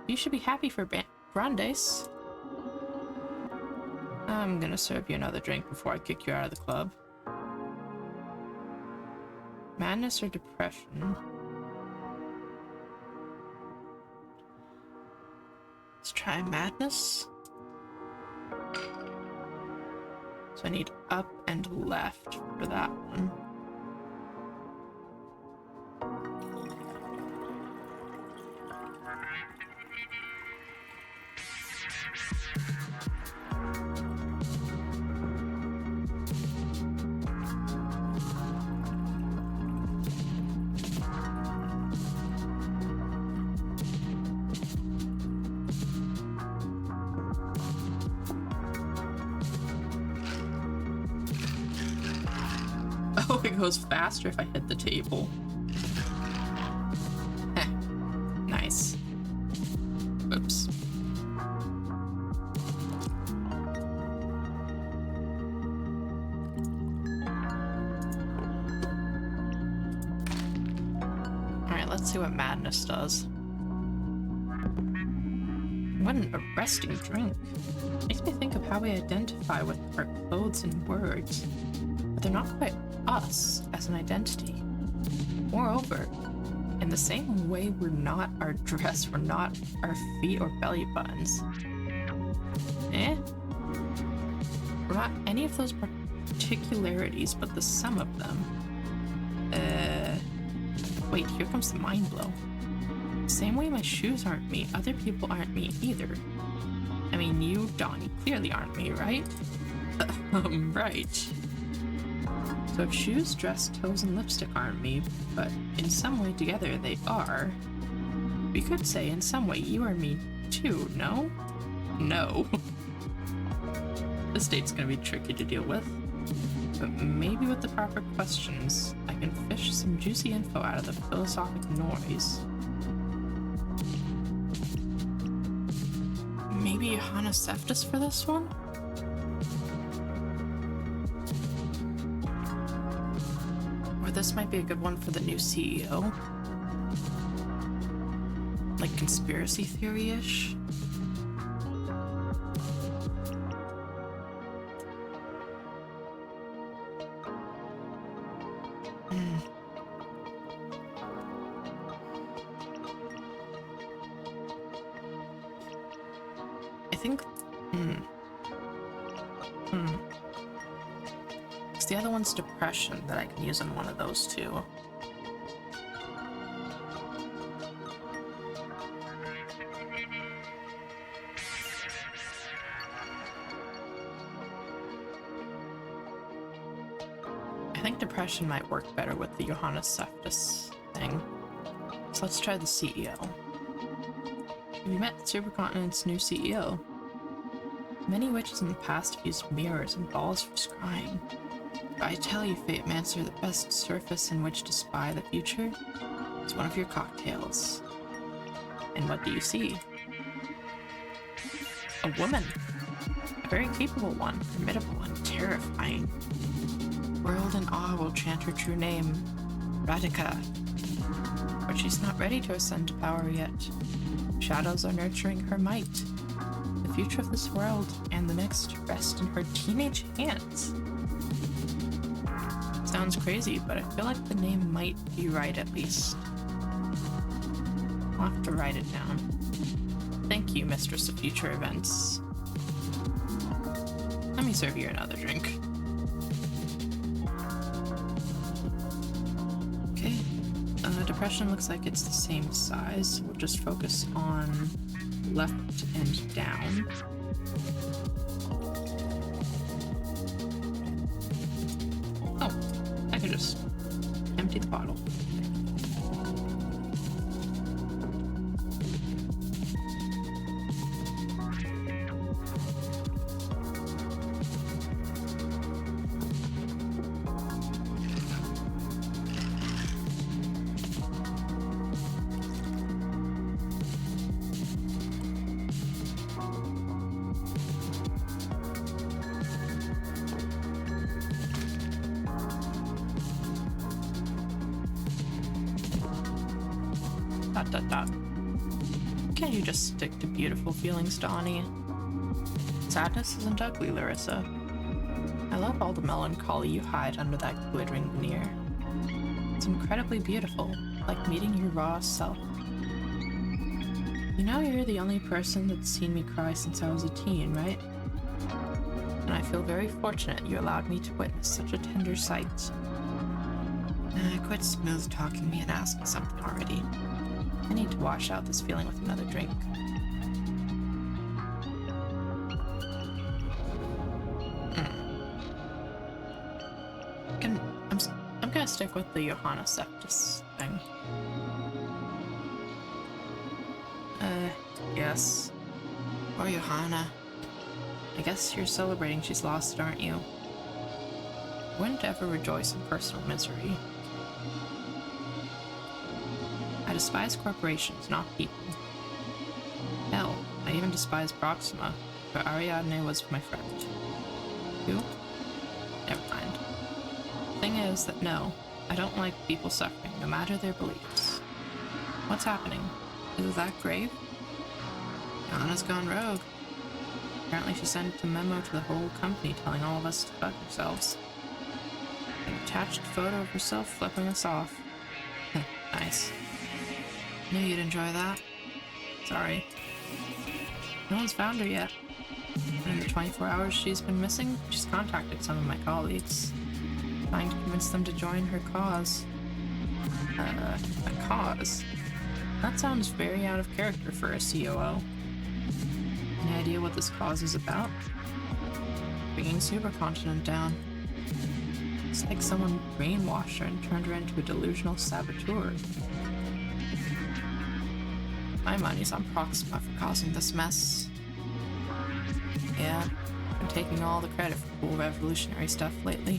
You should be happy for Brandes. I'm gonna serve you another drink before I kick you out of the club. Madness or depression? Let's try madness. So I need up and left for that one. Oh, it goes faster if I hit the table. Heh. Nice. Oops. Alright, let's see what madness does. What an arresting drink. Makes me think of how we identify with our clothes and words. But they're not quite us as an identity. Moreover, in the same way we're not our dress, we're not our feet or belly buttons. We're not any of those particularities, but the sum of them. Wait, here comes the mind blow. Same way my shoes aren't me, other people aren't me either. I mean, you, Donnie, clearly aren't me, right? Right. So if shoes, dress, toes, and lipstick aren't me, but in some way together they are, we could say in some way you are me too, no? No. This date's gonna be tricky to deal with, but maybe with the proper questions, I can fish some juicy info out of the philosophic noise. Maybe Johanna Seftis for this one? Or this might be a good one for the new CEO? Like conspiracy theory-ish? I think... It's the other one's depression that I can use in one of those two. I think depression might work better with the Johanna Seftis thing. So let's try the CEO. We met Supercontinent's new CEO. Many witches in the past have used mirrors and balls for scrying. But I tell you, Fate Mancer, the best surface in which to spy the future is one of your cocktails. And what do you see? A woman. A very capable one, formidable and terrifying. World in awe will chant her true name, Radhika. But she's not ready to ascend to power yet. Shadows are nurturing her might. The future of this world and the next rest in her teenage hands. Sounds crazy, but I feel like the name might be right at least. I'll have to write it down. Thank you, Mistress of Future Events. Let me serve you another drink. Okay. Depression looks like it's the same size. We'll just focus on left and down. Oh, I could just empty the bottle. Dot dot dot. Can't you just stick to beautiful feelings, Donnie? Sadness isn't ugly, Larissa. I love all the melancholy you hide under that glittering veneer. It's incredibly beautiful, like meeting your raw self. You know you're the only person that's seen me cry since I was a teen, right? And I feel very fortunate you allowed me to witness such a tender sight. Quit smooth talking me and ask me something already. I need to wash out this feeling with another drink. I'm gonna stick with the Johanna Seftis thing. Yes. Or Johanna. I guess you're celebrating she's lost it, aren't you? wouldn't ever rejoice in personal misery. I despise corporations, not people. Hell, I even despise Proxima, but Ariadne was my friend. Who? Never mind. Thing is that no, I don't like people suffering, no matter their beliefs. What's happening? Is it that grave? Anna's gone rogue. Apparently she sent a memo to the whole company telling all of us to fuck ourselves. An attached photo of herself flipping us off. Nice. Knew you'd enjoy that. Sorry. No one's found her yet. In the 24 hours she's been missing, she's contacted some of my colleagues, trying to convince them to join her cause. A cause? That sounds very out of character for a COO. Any idea what this cause is about? Bringing supercontinent down. It's like someone brainwashed her and turned her into a delusional saboteur. My money's on Proxima for causing this mess. Yeah, been taking all the credit for cool revolutionary stuff lately.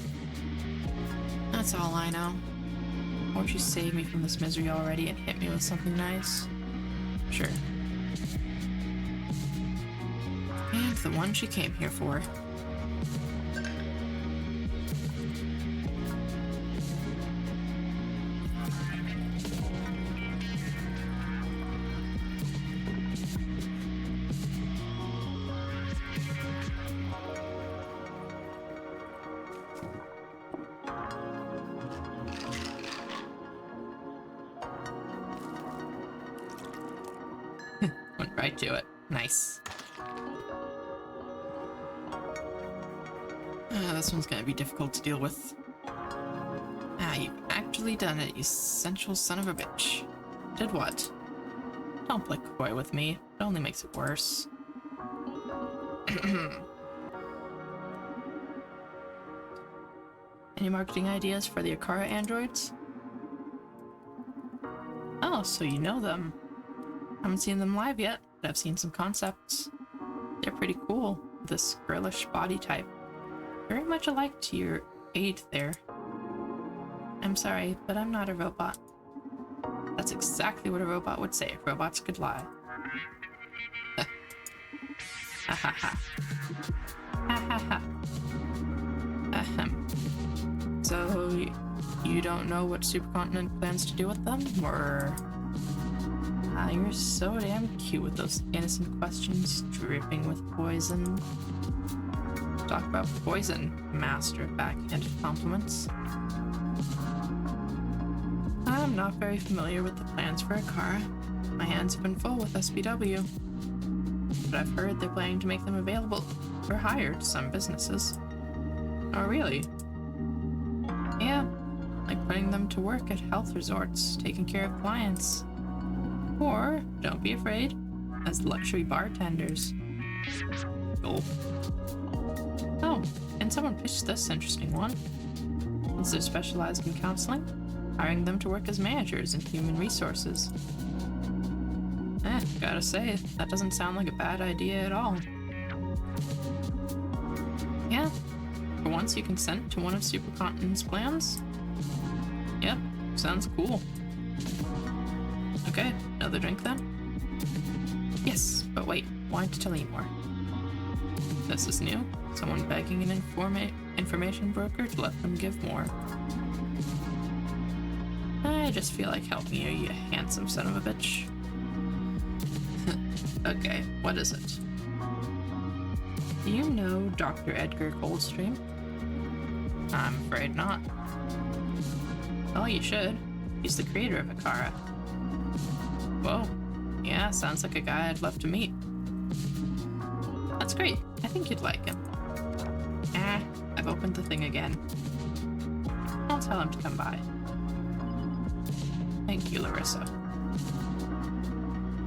That's all I know. Won't you save me from this misery already and hit me with something nice? Sure. And the one she came here for. Went right to it. Nice. This one's gonna be difficult to deal with. You've actually done it, you sensual son of a bitch. Did what? Don't play coy with me. It only makes it worse. Any marketing ideas for the Akara androids? Oh, so you know them. Haven't seen them live yet, but I've seen some concepts. They're pretty cool, this girlish body type. Very much alike to your aide there. I'm sorry, but I'm not a robot. That's exactly what a robot would say if robots could lie. Ha ha ha. Ha ha ha. Ahem. So, you don't know what Supercontinent plans to do with them, or... you're so damn cute with those innocent questions dripping with poison. Talk about poison, master of backhanded compliments. I'm not very familiar with the plans for Akara. My hands have been full with SBW. But I've heard they're planning to make them available for hire to some businesses. Oh, really? Yeah, like putting them to work at health resorts, taking care of clients. Or, don't be afraid, as luxury bartenders. Gulp. Oh, and someone pitched this interesting one. Since they're specialized in counseling, hiring them to work as managers in human resources. Gotta say, that doesn't sound like a bad idea at all. Yeah, for once you consent to one of Supercontinent's plans? Yep, sounds cool. Okay, another drink then? Yes, but wait, wanted to tell you more. This is new. Someone begging an information broker to let them give more. I just feel like helping you, you handsome son of a bitch. Okay, what is it? Do you know Dr. Edgar Coldstream? I'm afraid not. Well, you should. He's the creator of Akara. Whoa. Yeah, sounds like a guy I'd love to meet. That's great. I think you'd like him. I've opened the thing again. I'll tell him to come by. Thank you, Larissa.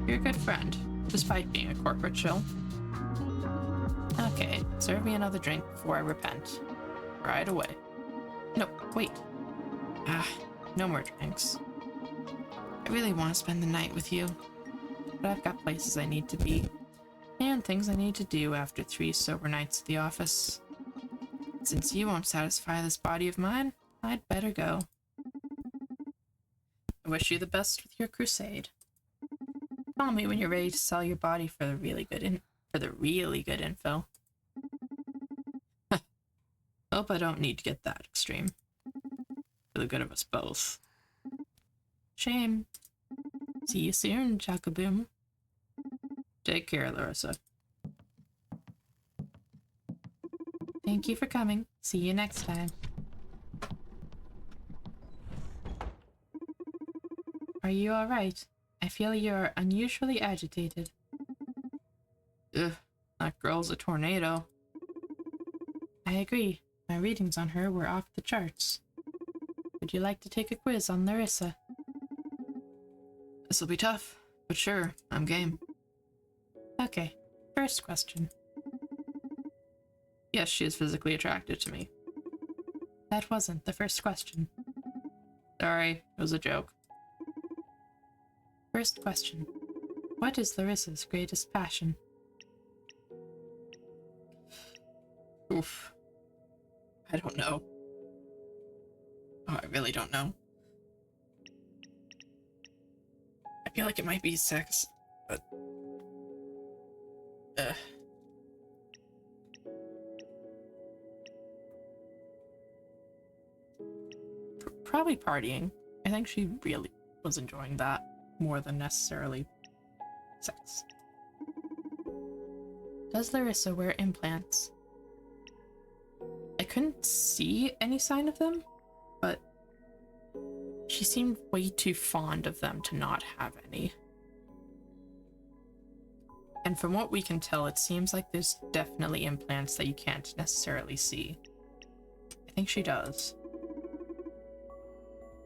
You're a good friend, despite being a corporate shill. Okay, serve me another drink before I repent. Right away. No, wait. No more drinks. I really want to spend the night with you, but I've got places I need to be, and things I need to do after 3 sober nights at the office. Since you won't satisfy this body of mine, I'd better go. I wish you the best with your crusade. Call me when you're ready to sell your body for the really good info. Hope I don't need to get that extreme. For the good of us both. Shame. See you soon, Jackaboom. Take care, Larissa. Thank you for coming. See you next time. Are you alright? I feel you're unusually agitated. Ugh, that girl's a tornado. I agree. My readings on her were off the charts. Would you like to take a quiz on Larissa? This'll be tough, but sure, I'm game. Okay, first question. Yes, she is physically attracted to me. That wasn't the first question. Sorry, it was a joke. First question. What is Larissa's greatest passion? Oof. I don't know. Oh, I really don't know. I feel like it might be sex, but... Probably partying. I think she really was enjoying that more than necessarily sex. Does Larissa wear implants? I couldn't see any sign of them, but she seemed way too fond of them to not have any. And from what we can tell, it seems like there's definitely implants that you can't necessarily see. I think she does.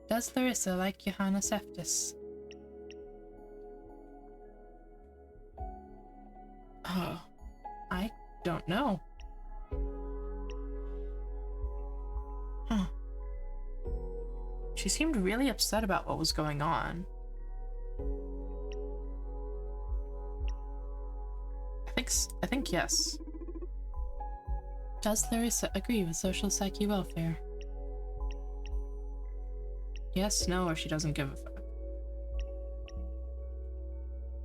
Does Larissa like Johanna Seftis? Oh, I don't know. Huh. She seemed really upset about what was going on. I think yes. Does Larissa agree with social psyche welfare? Yes, no, or she doesn't give a fuck.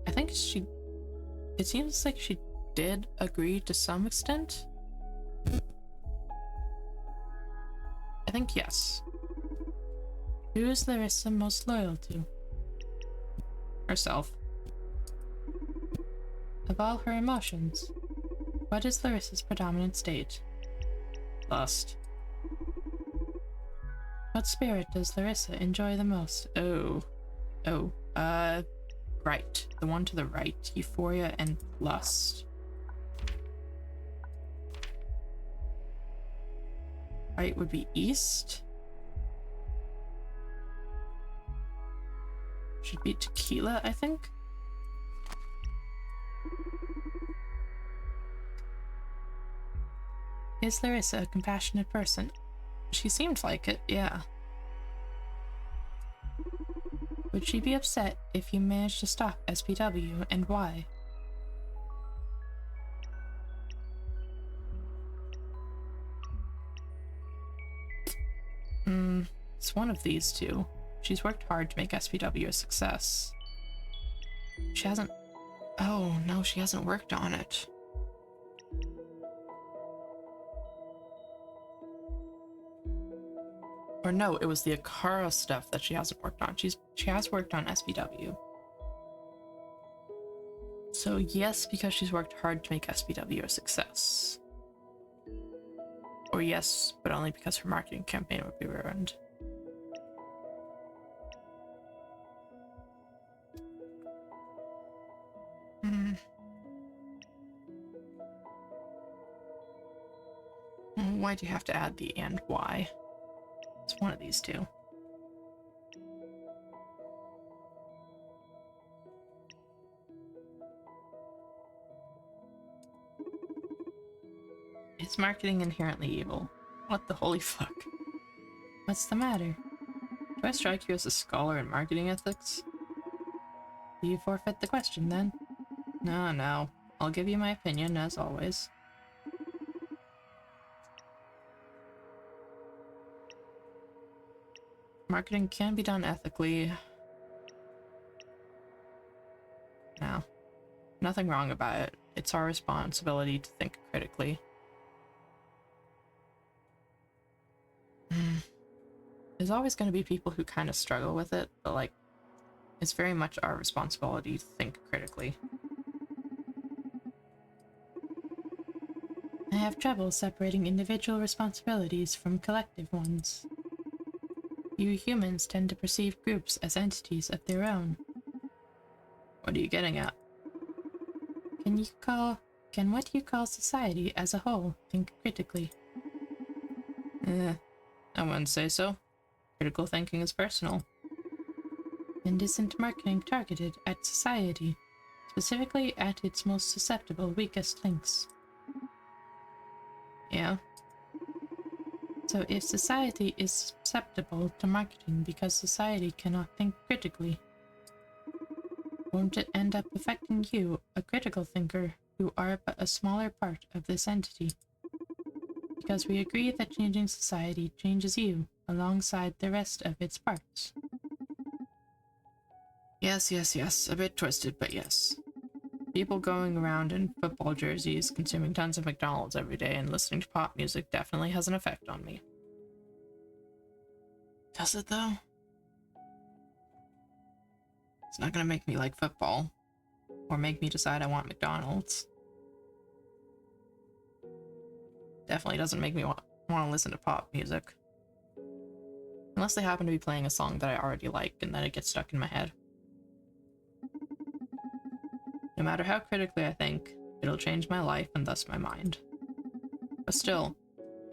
I think it seems like she did agree to some extent. I think yes. Who is Larissa most loyal to? Herself. Of all her emotions, what is Larissa's predominant state? Lust. What spirit does Larissa enjoy the most? Right. The one to the right. Euphoria and lust. Right would be east. Should be tequila, I think. Is Larissa a compassionate person? She seemed like it, yeah. Would she be upset if you managed to stop SPW, and why? It's one of these two. She's worked hard to make SPW a success. She hasn't... Oh, no, she hasn't worked on it. Or no, it was the Akara stuff that she hasn't worked on. She has worked on SPW. So yes, because she's worked hard to make SPW a success. Or yes, but only because her marketing campaign would be ruined. Why do you have to add the and why? It's one of these two. Is marketing inherently evil? What the holy fuck? What's the matter? Do I strike you as a scholar in marketing ethics? Do you forfeit the question then? No. I'll give you my opinion, as always. Marketing can be done ethically. No. Nothing wrong about it. It's our responsibility to think critically. There's always going to be people who kind of struggle with it, but like, it's very much our responsibility to think critically. I have trouble separating individual responsibilities from collective ones. You humans tend to perceive groups as entities of their own. What are you getting at? Can what you call society as a whole think critically? I wouldn't say so. Critical thinking is personal. And isn't marketing targeted at society, specifically at its most susceptible, weakest links? Yeah. So if society is susceptible to marketing because society cannot think critically, won't it end up affecting you, a critical thinker, who are but a smaller part of this entity? Because we agree that changing society changes you, alongside the rest of its parts. Yes. A bit twisted, but yes. People going around in football jerseys, consuming tons of McDonald's every day, and listening to pop music definitely has an effect on me. Does it, though? It's not gonna make me like football, or make me decide I want McDonald's. Definitely doesn't make me want to listen to pop music. Unless they happen to be playing a song that I already like, and then it gets stuck in my head. No matter how critically I think, it'll change my life and thus my mind. But still,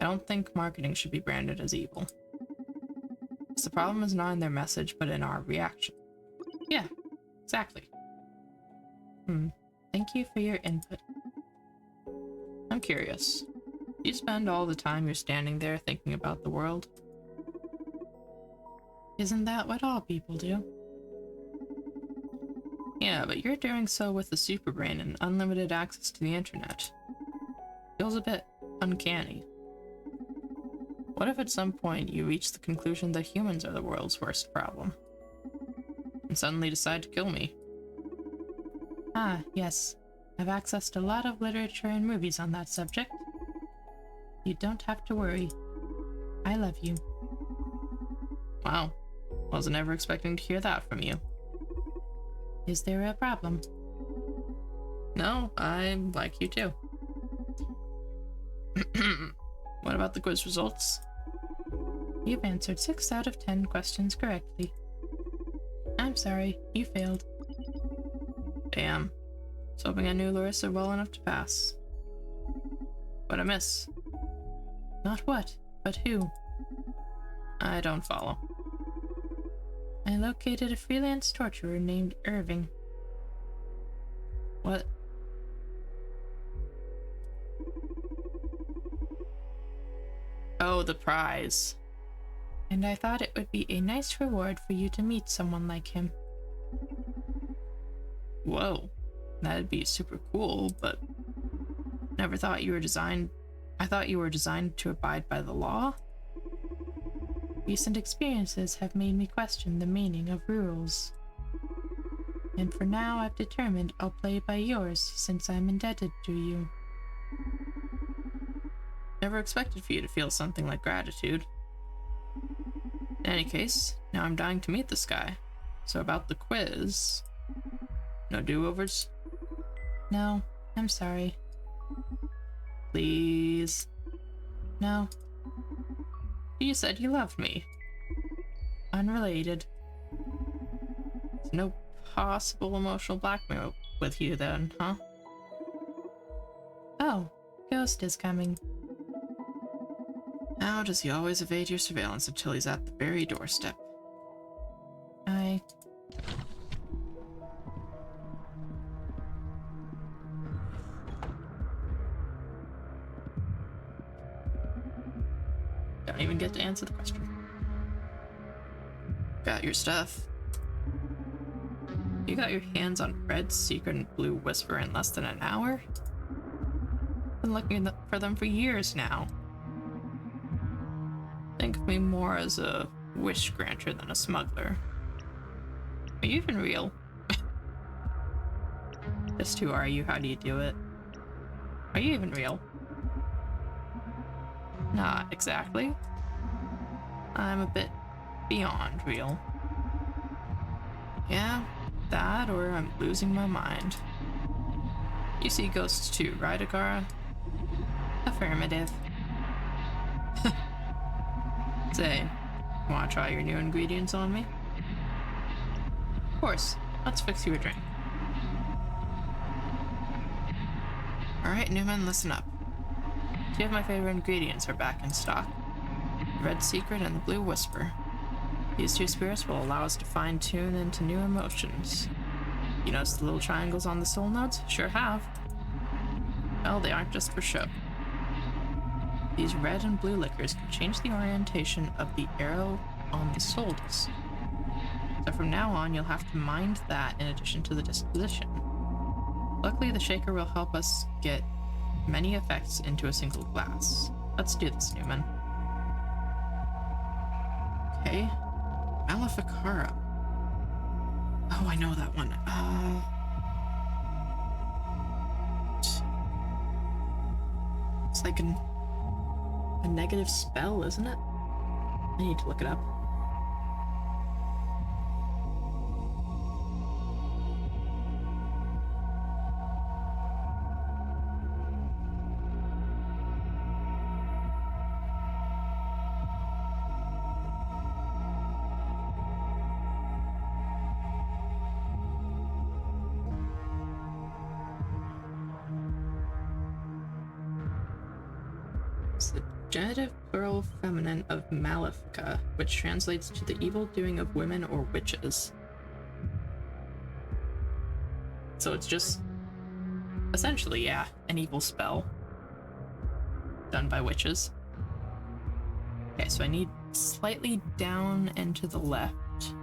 I don't think marketing should be branded as evil. Because the problem is not in their message, but in our reaction. Yeah, exactly. Thank you for your input. I'm curious. Do you spend all the time you're standing there thinking about the world? Isn't that what all people do? Yeah, but you're doing so with a super brain and unlimited access to the internet. Feels a bit uncanny. What if at some point you reach the conclusion that humans are the world's worst problem? And suddenly decide to kill me? Ah, yes. I've accessed a lot of literature and movies on that subject. You don't have to worry. I love you. Wow. Wasn't ever expecting to hear that from you. Is there a problem? No, I like you too. What about the quiz results? You've answered 6 out of 10 questions correctly. I'm sorry, you failed. Damn. I was hoping I knew Larissa well enough to pass. What'd I miss? Not what, but who. I don't follow. I located a freelance torturer named Irving. What? Oh, the prize. And I thought it would be a nice reward for you to meet someone like him. Whoa, that'd be super cool, but never thought you were designed. I thought you were designed to abide by the law? Recent experiences have made me question the meaning of rules. And for now, I've determined I'll play by yours since I'm indebted to you. Never expected for you to feel something like gratitude. In any case, now I'm dying to meet this guy. So about the quiz... No do-overs? No, I'm sorry. Please? No. You said you loved me. Unrelated. There's no possible emotional blackmail with you then, huh? Oh, Ghost is coming. How does he always evade your surveillance until he's at the very doorstep? Don't even get to answer the question. Got your stuff. You got your hands on Fred's secret and blue whisper in less than an hour? Been looking for them for years now. Think of me more as a wish granter than a smuggler. Are you even real? Just who are you? How do you do it? Are you even real? Not exactly. I'm a bit beyond real. Yeah, that or I'm losing my mind. You see ghosts too, right, Agara? Affirmative. Say, wanna try your new ingredients on me? Of course. Let's fix you a drink. Alright, Newman, listen up. Two of my favorite ingredients are back in stock. The Red Secret and the Blue Whisper. These two spirits will allow us to fine-tune into new emotions. You notice the little triangles on the soul nodes? Sure have. Well, they aren't just for show. These red and blue liquors can change the orientation of the arrow on the soul disc. So from now on, you'll have to mind that in addition to the disposition. Luckily, the shaker will help us get many effects into a single glass. Let's do this, Newman. Okay. Maleficara. Oh, I know that one. It's like a negative spell, isn't it? I need to look it up. The genitive plural feminine of Malefica, which translates to the evil doing of women or witches. So it's just, essentially, yeah, an evil spell done by witches. Okay, so I need slightly down and to the left.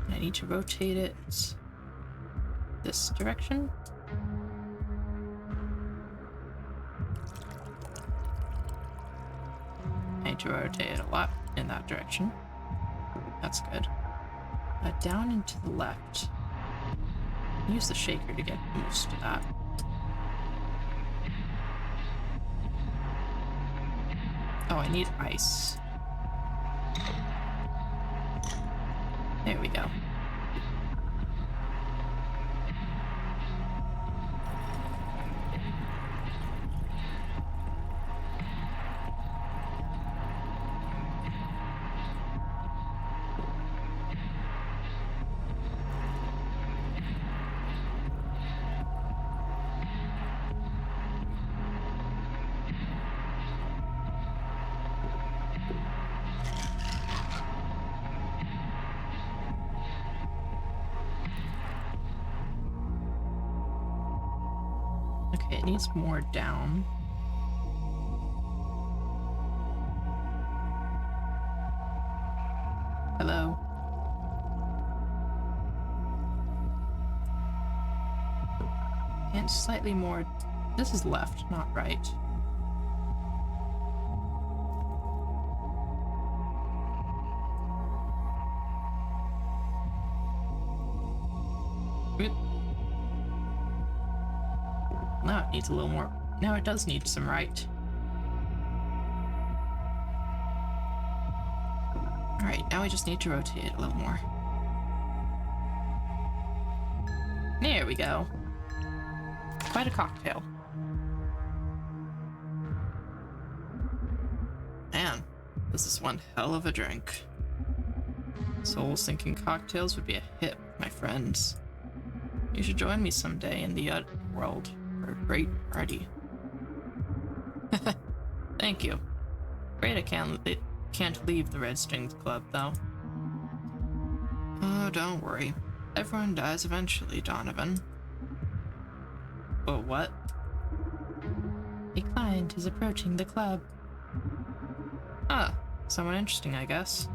And I need to rotate it this direction. I need to rotate it a lot in that direction. That's good. Down and to the left. Use the shaker to get most of that. Oh, I need ice. There we go. Okay, it needs more down. Hello? And slightly more. This is left, not right. Now it needs a little more. Now it does need some right. Alright, now we just need to rotate it a little more. There we go. Quite a cocktail. Man, this is one hell of a drink. Soul-sinking cocktails would be a hit with my friends. You should join me someday in the world for a great party. Thank you. Great, I can't leave the Red Strings Club, though. Oh, don't worry. Everyone dies eventually, Donovan. Oh, what? A client is approaching the club. Ah, someone interesting, I guess.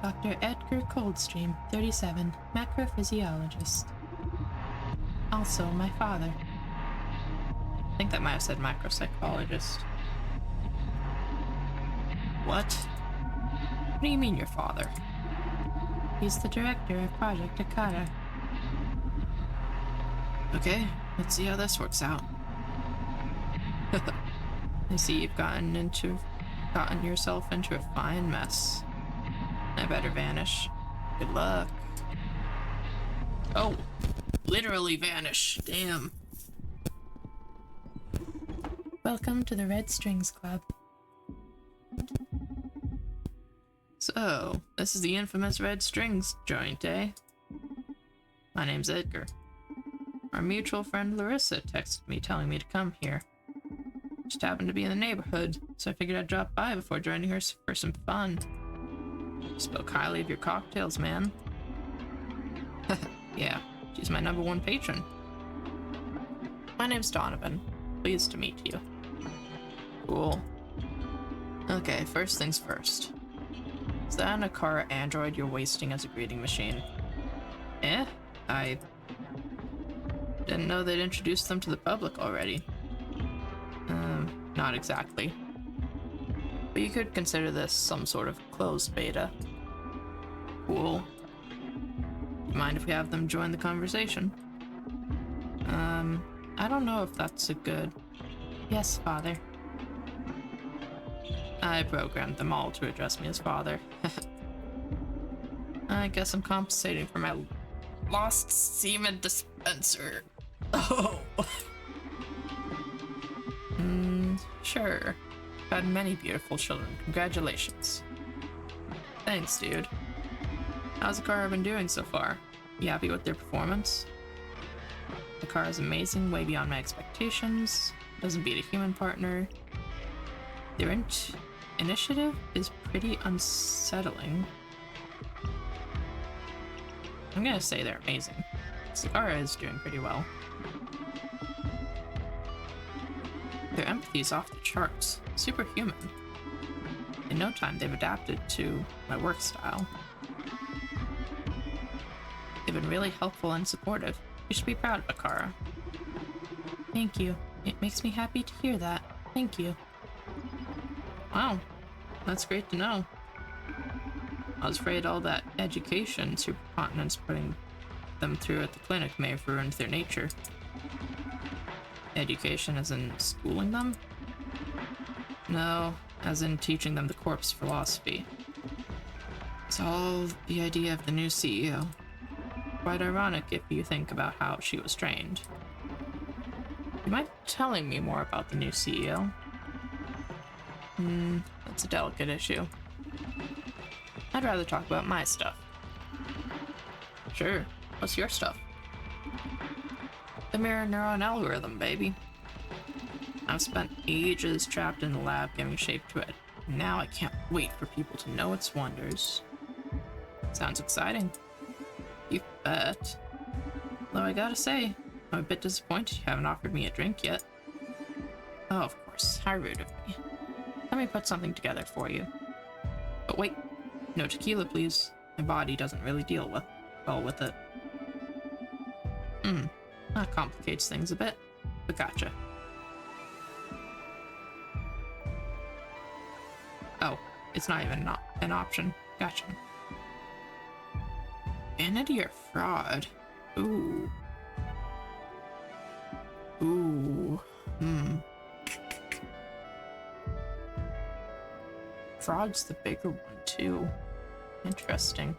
Dr. Edgar Coldstream, 37, macrophysiologist. Also, my father. I think that might have said macropsychologist. What? What do you mean your father? He's the director of Project Akata. Okay, let's see how this works out. I see you've gotten yourself into a fine mess. I better vanish. Good luck. Oh, literally vanish. Damn. Welcome to the Red Strings Club. So, this is the infamous Red Strings joint, eh? My name's Edgar. Our mutual friend Larissa texted me telling me to come here. Just happened to be in the neighborhood, so I figured I'd drop by before joining her for some fun. You spoke highly of your cocktails, man. Yeah, she's my #1 patron. My name's Donovan. Pleased to meet you. Cool. Okay, first things first. Is that an Akara android you're wasting as a greeting machine? I didn't know they'd introduced them to the public already. Not exactly. But you could consider this some sort of closed beta. Cool. Mind if we have them join the conversation? I don't know if that's a good... Yes, father. I programmed them all to address me as father. I guess I'm compensating for my lost semen dispenser. Oh. Sure. I've had many beautiful children. Congratulations. Thanks, dude. How's Akara been doing so far? You happy with their performance? Akara's amazing, way beyond my expectations. Doesn't beat a human partner. Their initiative is pretty unsettling. I'm gonna say they're amazing. Akara is doing pretty well. Their empathy is off the charts. Superhuman. In no time, they've adapted to my work style. They've been really helpful and supportive. You should be proud of Akara. Thank you. It makes me happy to hear that. Thank you. Wow. That's great to know. I was afraid all that education Supercontinent's putting them through at the clinic may have ruined their nature. Education as in schooling them? No, as in teaching them the corpse philosophy. It's all the idea of the new CEO. Quite ironic if you think about how she was trained. You mind telling me more about the new CEO? That's a delicate issue. I'd rather talk about my stuff. Sure, what's your stuff? The mirror neuron algorithm, baby. I've spent ages trapped in the lab giving shape to it. Now I can't wait for people to know its wonders. Sounds exciting. You bet. Though I gotta say, I'm a bit disappointed you haven't offered me a drink yet. Oh, of course. How rude of me. Let me put something together for you. But wait, no tequila, please. My body doesn't really deal well with it. That complicates things a bit, but gotcha. Oh, it's not even an option. Gotcha. Vanity or fraud? Ooh. Fraud's the bigger one, too. Interesting.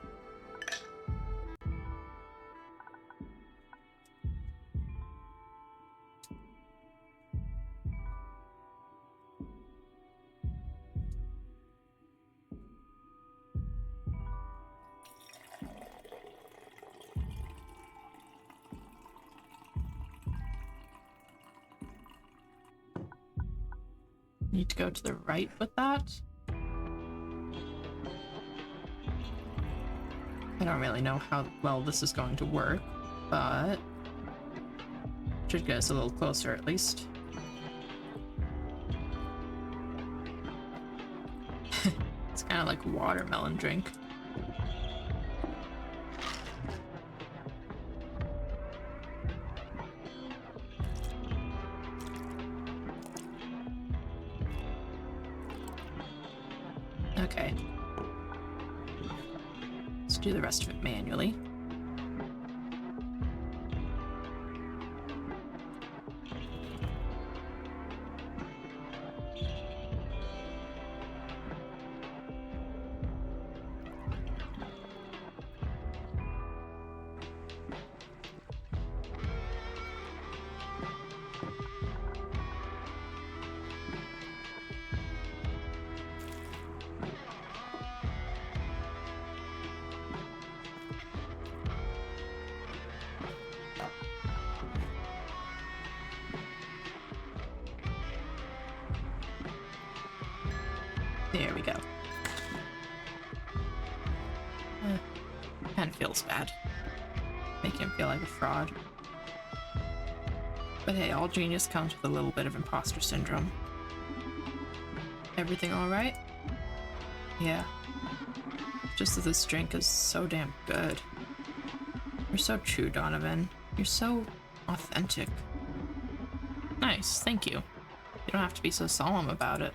Need to go to the right with that? I don't really know how well this is going to work, but should get us a little closer at least. It's kind of like a watermelon drink. to do the rest of it manually. There we go. Kind of feels bad. Make him feel like a fraud. But hey, all genius comes with a little bit of imposter syndrome. Everything alright? Yeah. Just that this drink is so damn good. You're so true, Donovan. You're so authentic. Nice, thank you. You don't have to be so solemn about it.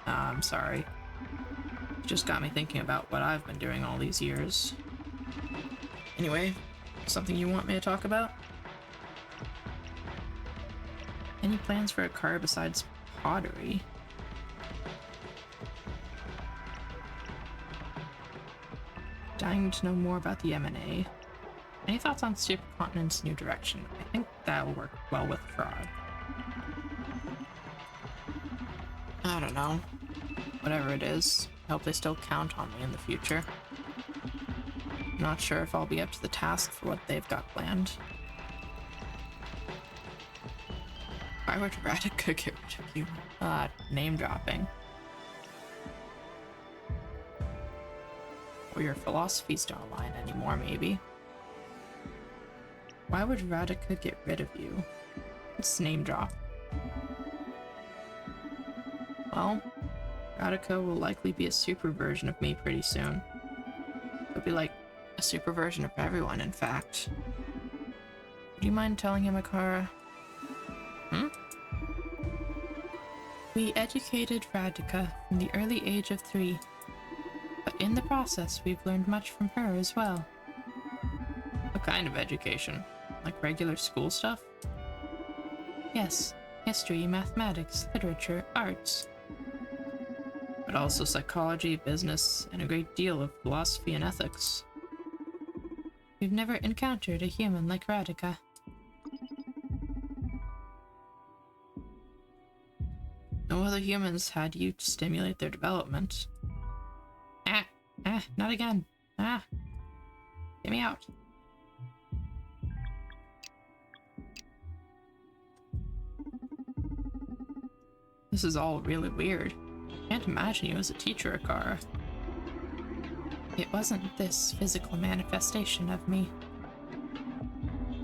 I'm sorry. It just got me thinking about what I've been doing all these years. Anyway, something you want me to talk about? Any plans for a car besides pottery? Dying to know more about the M&A. Any thoughts on Supercontinent's new direction? I think that'll work well with fraud. I don't know. Whatever it is, I hope they still count on me in the future. I'm not sure if I'll be up to the task for what they've got planned. Why would Radica get rid of you? Name dropping. Or your philosophies don't align anymore, maybe. Why would Radica get rid of you? It's name drop. Well, Radica will likely be a super version of me pretty soon. It'll be like a super version of everyone, in fact. Would you mind telling him, Akara? We educated Radica from the early age of 3, but in the process we've learned much from her as well. What kind of education? Like regular school stuff? Yes, history, mathematics, literature, arts. But also psychology, business, and a great deal of philosophy and ethics. We've never encountered a human like Radica. No other humans had you to stimulate their development. Not again. Get me out. This is all really weird. I can't imagine you as a teacher, Akara. It wasn't this physical manifestation of me.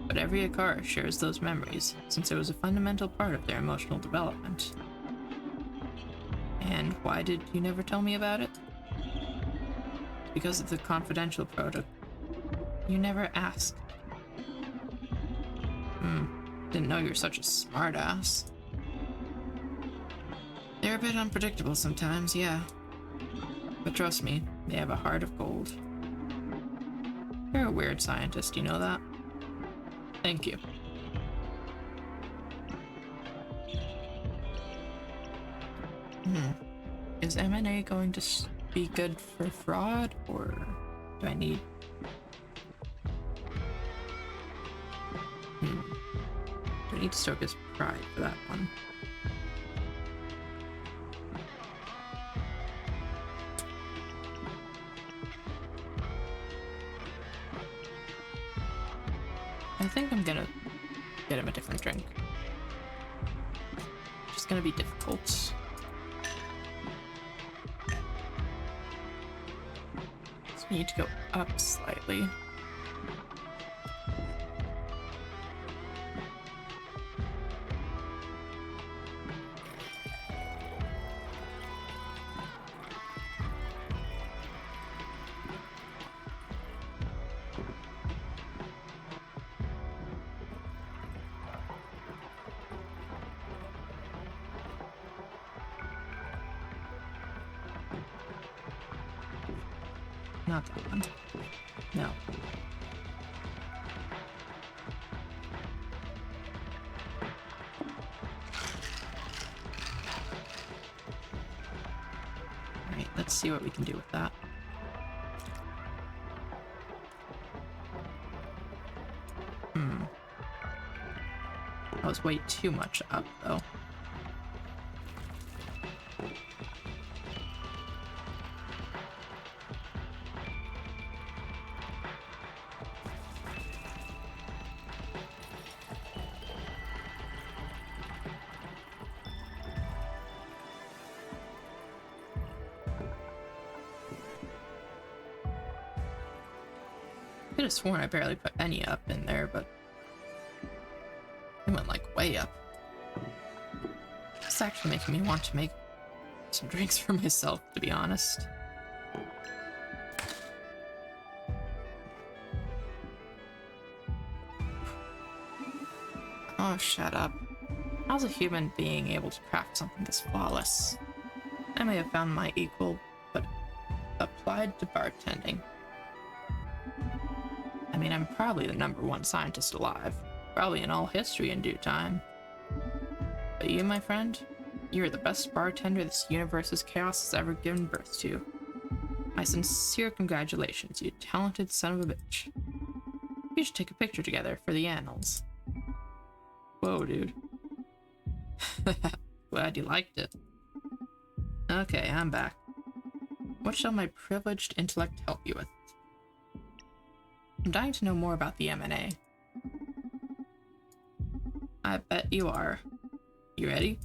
But every Akara shares those memories, since it was a fundamental part of their emotional development. And why did you never tell me about it? Because of the confidential protocol. You never asked. Didn't know you were such a smartass. They're a bit unpredictable sometimes, yeah. But trust me, they have a heart of gold. You're a weird scientist, you know that? Thank you. Is M&A going to be good for fraud, or do I need... Do I need to stoke his pride for that one? I think I'm gonna get him a different drink. It's just gonna be difficult. So we need to go up slightly. Not that one. No. Alright, let's see what we can do with that. That was way too much up, though. I could have sworn I barely put any up in there, but it went like way up. It's actually making me want to make some drinks for myself, to be honest. Oh, shut up. How's a human being able to craft something this flawless? I may have found my equal, but applied to bartending. I mean, I'm probably the #1 scientist alive, probably in all history in due time. But you, my friend, you're the best bartender this universe's chaos has ever given birth to. My sincere congratulations, you talented son of a bitch. We should take a picture together for the annals. Whoa, dude. Glad you liked it. Okay, I'm back. What shall my privileged intellect help you with? I'm dying to know more about the M&A. I bet you are. You ready?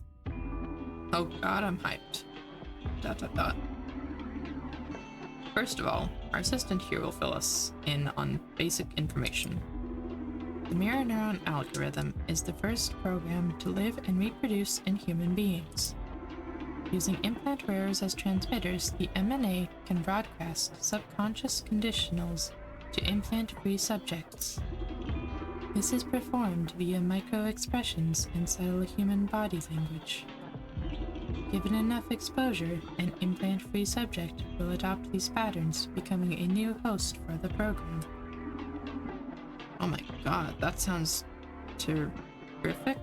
Oh god, I'm hyped. ... First of all, our assistant here will fill us in on basic information. The mirror neuron algorithm is the first program to live and reproduce in human beings. Using implant wearers as transmitters, the M&A can broadcast subconscious conditionals to implant-free subjects. This is performed via micro-expressions and subtle human body language. Given enough exposure, an implant-free subject will adopt these patterns, becoming a new host for the program. Oh my god, that sounds terrific.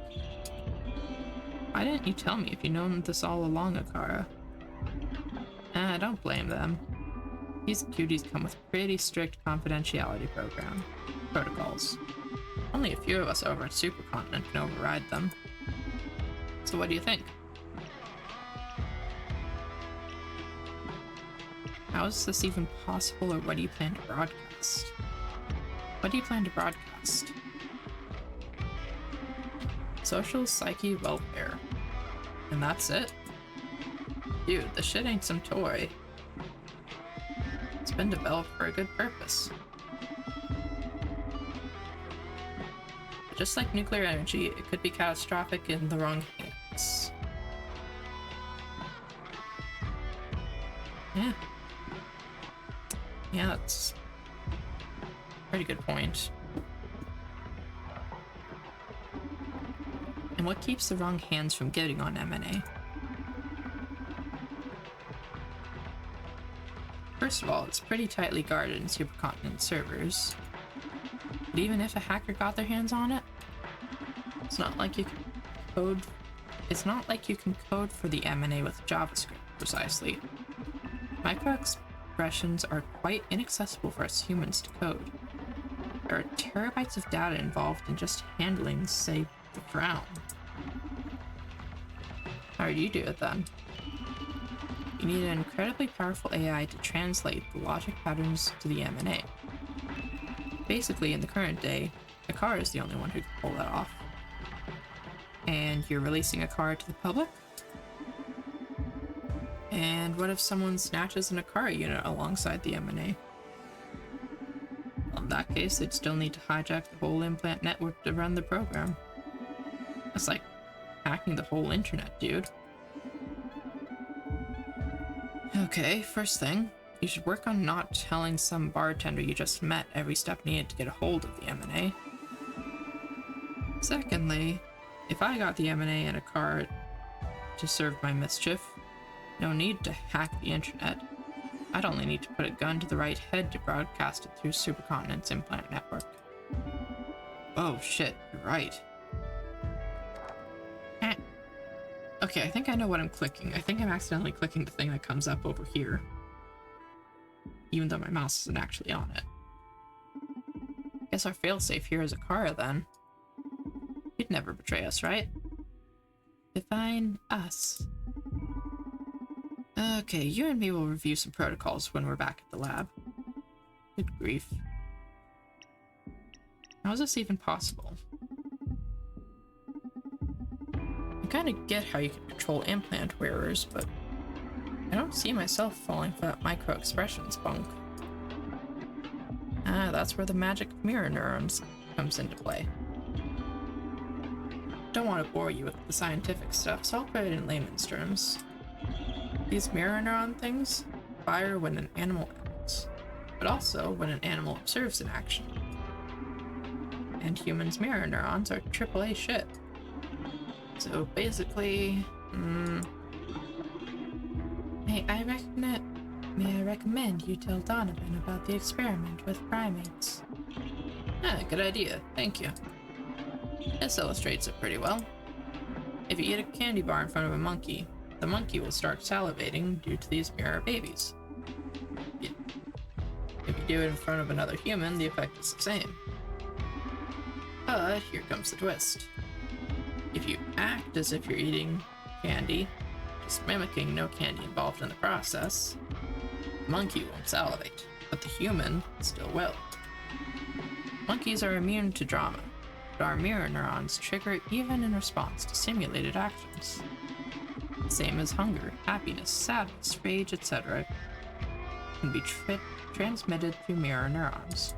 Why didn't you tell me if you'd known this all along, Akara? Don't blame them. These cuties come with pretty strict confidentiality protocols. Only a few of us over at Supercontinent can override them. So what do you think? How is this even possible, or what do you plan to broadcast? What do you plan to broadcast? Social psyche welfare. And that's it? Dude, this shit ain't some toy. It's been developed for a good purpose. But just like nuclear energy, it could be catastrophic in the wrong hands. Yeah, that's a pretty good point. And what keeps the wrong hands from getting on M&A? First of all, it's pretty tightly guarded in Supercontinent servers. But even if a hacker got their hands on it, it's not like you can code for the M&A with JavaScript, precisely. Microexpressions are quite inaccessible for us humans to code. There are terabytes of data involved in just handling, say, the frown. How do you do it then? You need an incredibly powerful AI to translate the logic patterns to the M&A. Basically, in the current day, a car is the only one who can pull that off. And you're releasing a car to the public? And what if someone snatches in a car unit alongside the M&A? Well, in that case, they'd still need to hijack the whole implant network to run the program. It's like hacking the whole internet, dude. Okay, first thing, you should work on not telling some bartender you just met every step needed to get a hold of the M&A. Secondly, if I got the M&A in a car to serve my mischief, no need to hack the internet. I'd only need to put a gun to the right head to broadcast it through Supercontinent's implant network. Oh shit, you're right. Okay, I think I know what I'm clicking. I think I'm accidentally clicking the thing that comes up over here. Even though my mouse isn't actually on it. Guess our failsafe here is a car, then. You'd never betray us, right? Define us. Okay, you and me will review some protocols when we're back at the lab. Good grief. How is this even possible? I kinda get how you can control implant wearers, but I don't see myself falling for that micro-expressions bunk. Ah, that's where the magic of mirror neurons comes into play. Don't want to bore you with the scientific stuff, so I'll put it in layman's terms. These mirror neuron things fire when an animal acts, but also when an animal observes an action. And humans' mirror neurons are AAA shit. So basically, may I recommend you tell Donovan about the experiment with primates? Ah, good idea, thank you. This illustrates it pretty well. If you eat a candy bar in front of a monkey, the monkey will start salivating due to these mirror babies. If you do it in front of another human, the effect is the same. But here comes the twist. If you act as if you're eating candy, just mimicking no candy involved in the process, the monkey won't salivate, but the human still will. Monkeys are immune to drama, but our mirror neurons trigger even in response to simulated actions. Same as hunger, happiness, sadness, rage, etc. can be transmitted through mirror neurons.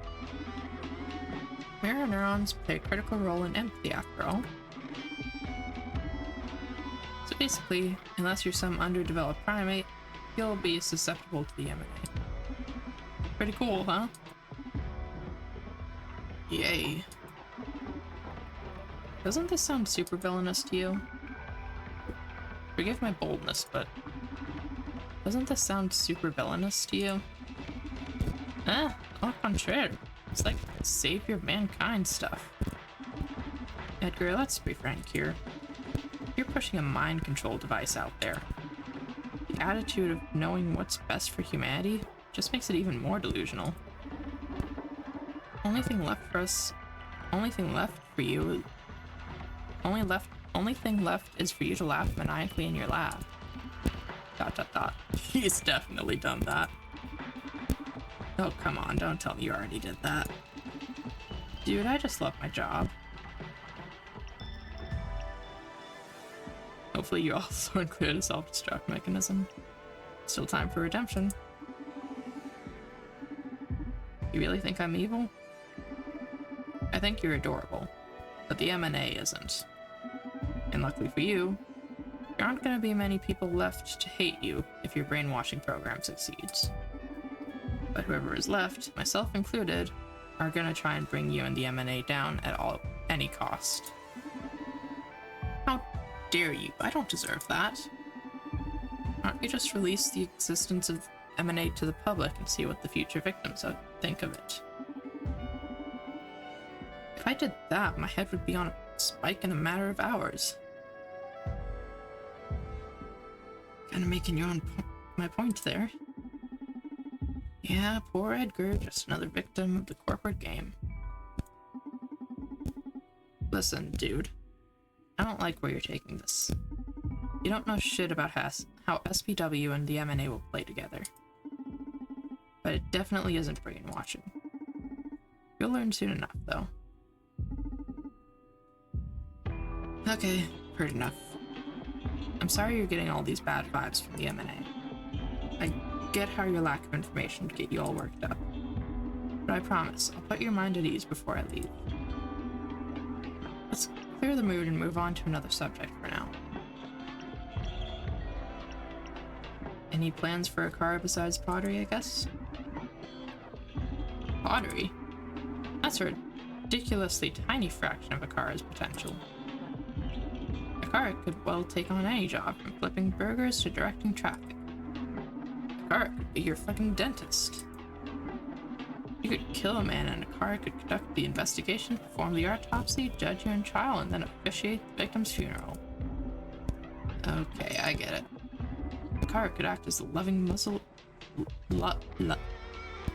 Mirror neurons play a critical role in empathy, after all. So basically, unless you're some underdeveloped primate, you'll be susceptible to the M&A. Pretty cool, huh? Yay. Doesn't this sound super villainous to you? Forgive my boldness, but doesn't this sound super villainous to you? Au contraire. It's like savior of mankind stuff. Edgar, let's be frank here. You're pushing a mind control device out there. The attitude of knowing what's best for humanity just makes it even more delusional. Only thing left is for you to laugh maniacally in your lab. ... He's definitely done that. Oh, come on, don't tell me you already did that. Dude, I just love my job. Hopefully you also include a self-destruct mechanism. Still time for redemption. You really think I'm evil? I think you're adorable, but the M&A isn't. And luckily for you, there aren't going to be many people left to hate you if your brainwashing program succeeds. But whoever is left, myself included, are going to try and bring you and the M&A down at any cost. How dare you? I don't deserve that. Why don't you just release the existence of M&A to the public and see what the future victims think of it? If I did that, my head would be on a spike in a matter of hours. Kinda making my point there. Yeah, poor Edgar, just another victim of the corporate game. Listen, dude. I don't like where you're taking this. You don't know shit about how SPW and the M&A will play together. But it definitely isn't brainwashing. You'll learn soon enough, though. Okay, heard enough. I'm sorry you're getting all these bad vibes from the M&A. I get how your lack of information would get you all worked up. But I promise, I'll put your mind at ease before I leave. Let's clear the mood and move on to another subject for now. Any plans for a car besides pottery, I guess? Pottery? That's a ridiculously tiny fraction of a car's potential. A car could well take on any job, from flipping burgers to directing traffic. A Car could be your fucking dentist. You could kill a man and a car could conduct the investigation, perform the autopsy, judge you in trial, and then officiate the victim's funeral. Okay, I get it. A car could act as the loving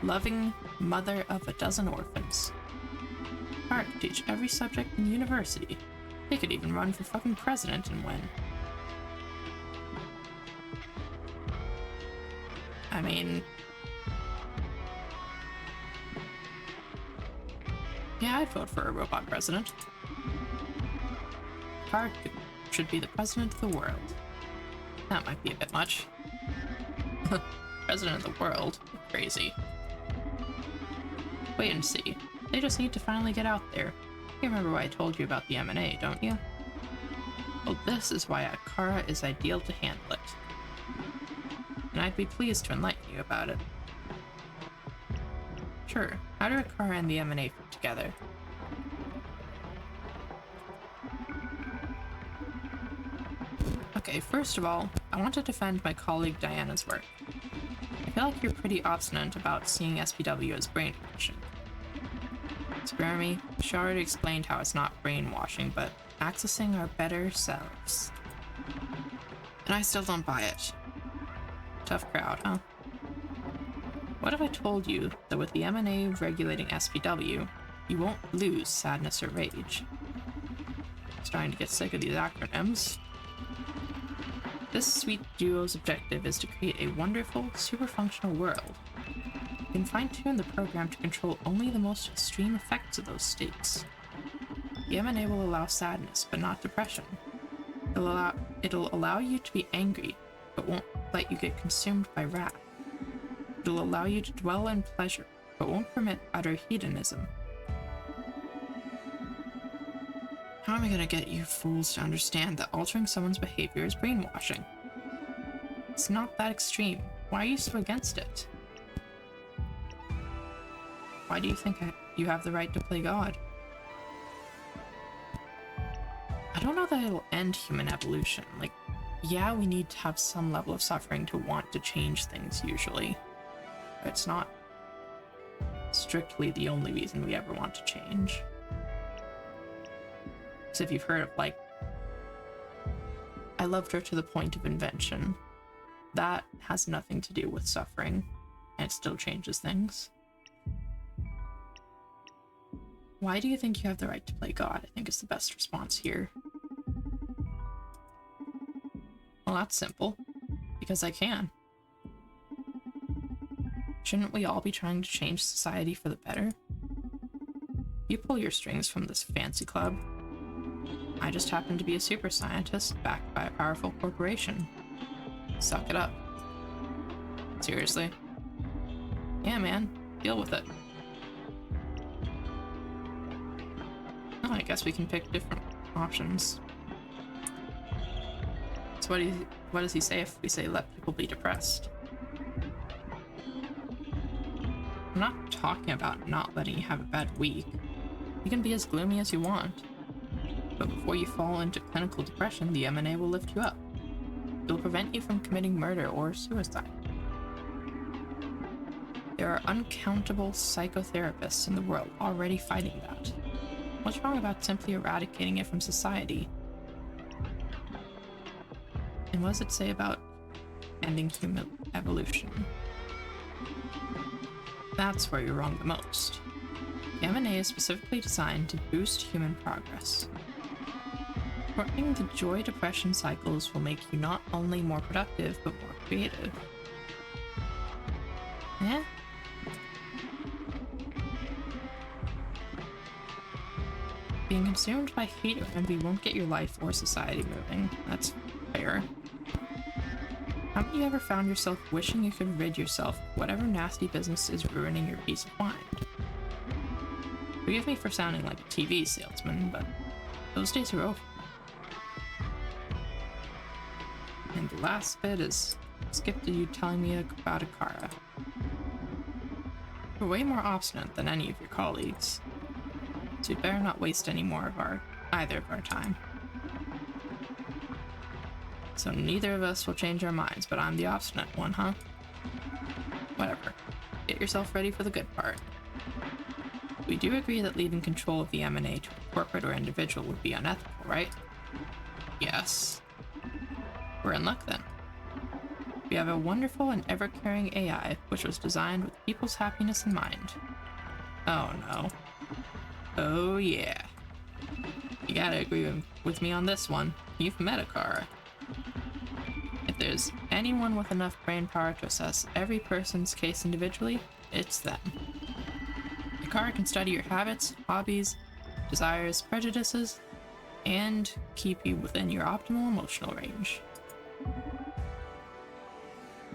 loving mother of a dozen orphans. A car could teach every subject in university. They could even run for fucking president and win. I mean... yeah, I'd vote for a robot president. Car should be the president of the world. That might be a bit much. President of the world? Crazy. Wait and see. They just need to finally get out there. You remember why I told you about the M&A, don't you? Well, this is why a Kara is ideal to handle it. And I'd be pleased to enlighten you about it. Sure, how do a Kara and the M&A fit together? Okay, first of all, I want to defend my colleague Diana's work. I feel like you're pretty obstinate about seeing SPW as brainwashing. Spare me, she already explained how it's not brainwashing, but accessing our better selves. And I still don't buy it. Tough crowd, huh? What if I told you that with the M&A regulating SPW, you won't lose sadness or rage? Starting to get sick of these acronyms. This sweet duo's objective is to create a wonderful, super-functional world. You can fine-tune the program to control only the most extreme effects of those states. The M&A will allow sadness, but not depression. It'll allow you to be angry, but won't let you get consumed by wrath. It'll allow you to dwell in pleasure, but won't permit utter hedonism. How am I gonna get you fools to understand that altering someone's behavior is brainwashing? It's not that extreme. Why are you so against it? Why do you think you have the right to play God? I don't know that it'll end human evolution. Like, yeah, we need to have some level of suffering to want to change things usually. But it's not strictly the only reason we ever want to change. Because if you've heard of, like, I loved her to the point of invention, that has nothing to do with suffering, and it still changes things. Why do you think you have the right to play God? I think is the best response here. Well, that's simple. Because I can. Shouldn't we all be trying to change society for the better? You pull your strings from this fancy club. I just happen to be a super scientist backed by a powerful corporation. Suck it up. Seriously? Yeah, man. Deal with it. Oh, I guess we can pick different options. So what does he say if we say let people be depressed? I'm not talking about not letting you have a bad week. You can be as gloomy as you want. But before you fall into clinical depression, the M&A will lift you up. It'll prevent you from committing murder or suicide. There are uncountable psychotherapists in the world already fighting that. What's wrong about simply eradicating it from society? And what does it say about ending human evolution? That's where you're wrong the most. The M&A is specifically designed to boost human progress. Shortening the joy-depression cycles will make you not only more productive, but more creative. Eh? Being consumed by hate or envy won't get your life or society moving. That's fair. Haven't you ever found yourself wishing you could rid yourself of whatever nasty business is ruining your peace of mind? Forgive me for sounding like a TV salesman, but those days are over. And the last bit is skip to you telling me about Akara. You're way more obstinate than any of your colleagues, so you'd better not waste any more of either of our time. So neither of us will change our minds, but I'm the obstinate one, huh? Whatever. Get yourself ready for the good part. We do agree that leaving control of the M&A to a corporate or individual would be unethical, right? Yes. We're in luck then. We have a wonderful and ever-caring AI, which was designed with people's happiness in mind. Oh no. Oh yeah. You gotta agree with me on this one. You've met a Kara. If there's anyone with enough brain power to assess every person's case individually, it's them. The Kara can study your habits, hobbies, desires, prejudices, and keep you within your optimal emotional range.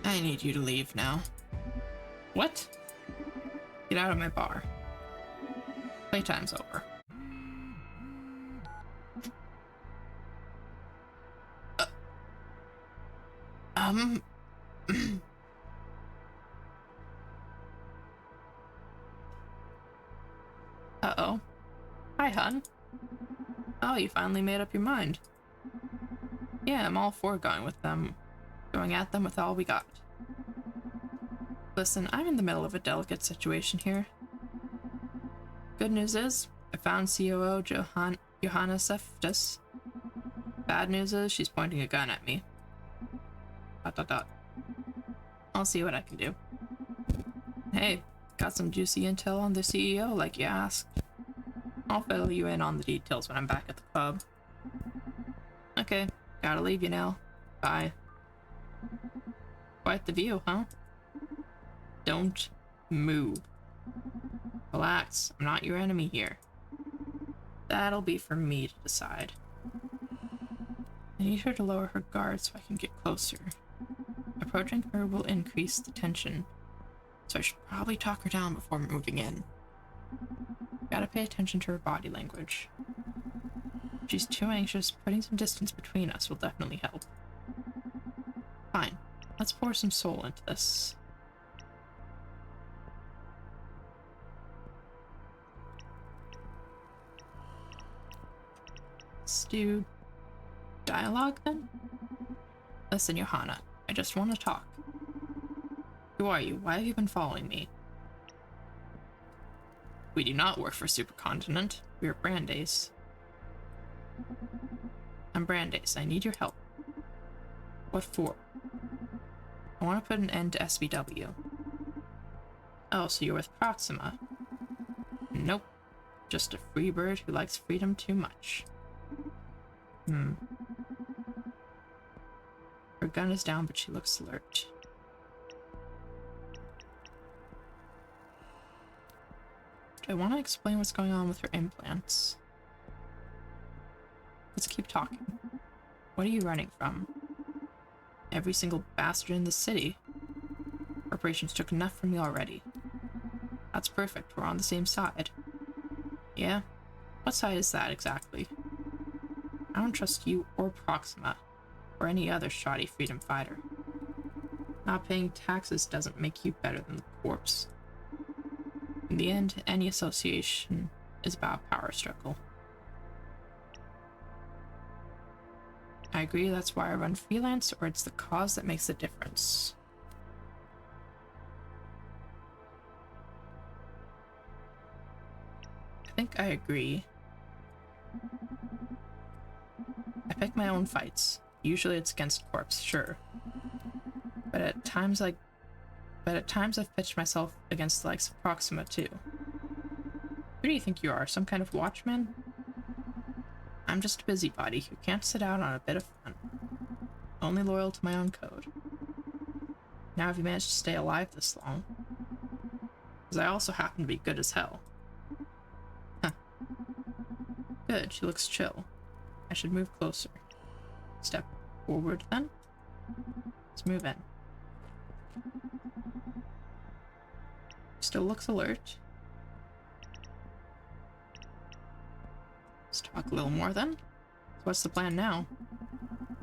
I need you to leave now. What? Get out of my bar. Playtime's over. Uh-oh. Hi, hun. Oh, you finally made up your mind. Yeah, I'm all for going at them with all we got. Listen, I'm in the middle of a delicate situation here. Good news is, I found COO Johanna Seftus. Bad news is, she's pointing a gun at me. ... I'll see what I can do. Hey, got some juicy intel on the CEO like you asked. I'll fill you in on the details when I'm back at the club. Okay, gotta leave you now. Bye. Quite the view, huh? Don't move. Relax, I'm not your enemy here. That'll be for me to decide. I need her to lower her guard so I can get closer. Approaching her will increase the tension, so I should probably talk her down before moving in. Gotta pay attention to her body language. If she's too anxious, putting some distance between us will definitely help. Fine, let's pour some soul into this. Let's do dialogue then? Listen, Johanna, I just want to talk. Who are you? Why have you been following me? We do not work for Supercontinent. We are Brandeis. I'm Brandeis. I need your help. What for? I want to put an end to SBW. Oh, so you're with Proxima? Nope. Just a free bird who likes freedom too much. Her gun is down, but she looks alert. Do I want to explain what's going on with her implants? Let's keep talking. What are you running from? Every single bastard in the city. Corporations took enough from me already. That's perfect, we're on the same side. Yeah? What side is that exactly? I don't trust you or Proxima, or any other shoddy freedom fighter. Not paying taxes doesn't make you better than the corpse. In the end, any association is about a power struggle. I agree, that's why I run freelance, or it's the cause that makes the difference. I think I agree. I pick my own fights. Usually it's against corps, sure. But at times I've pitched myself against the likes of Proxima too. Who do you think you are, some kind of watchman? I'm just a busybody who can't sit out on a bit of fun. Only loyal to my own code. Now have you managed to stay alive this long? Because I also happen to be good as hell. Huh. Good, she looks chill. I should move closer. Step forward then. Let's move in. Still looks alert. Let's talk a little more then. So what's the plan now?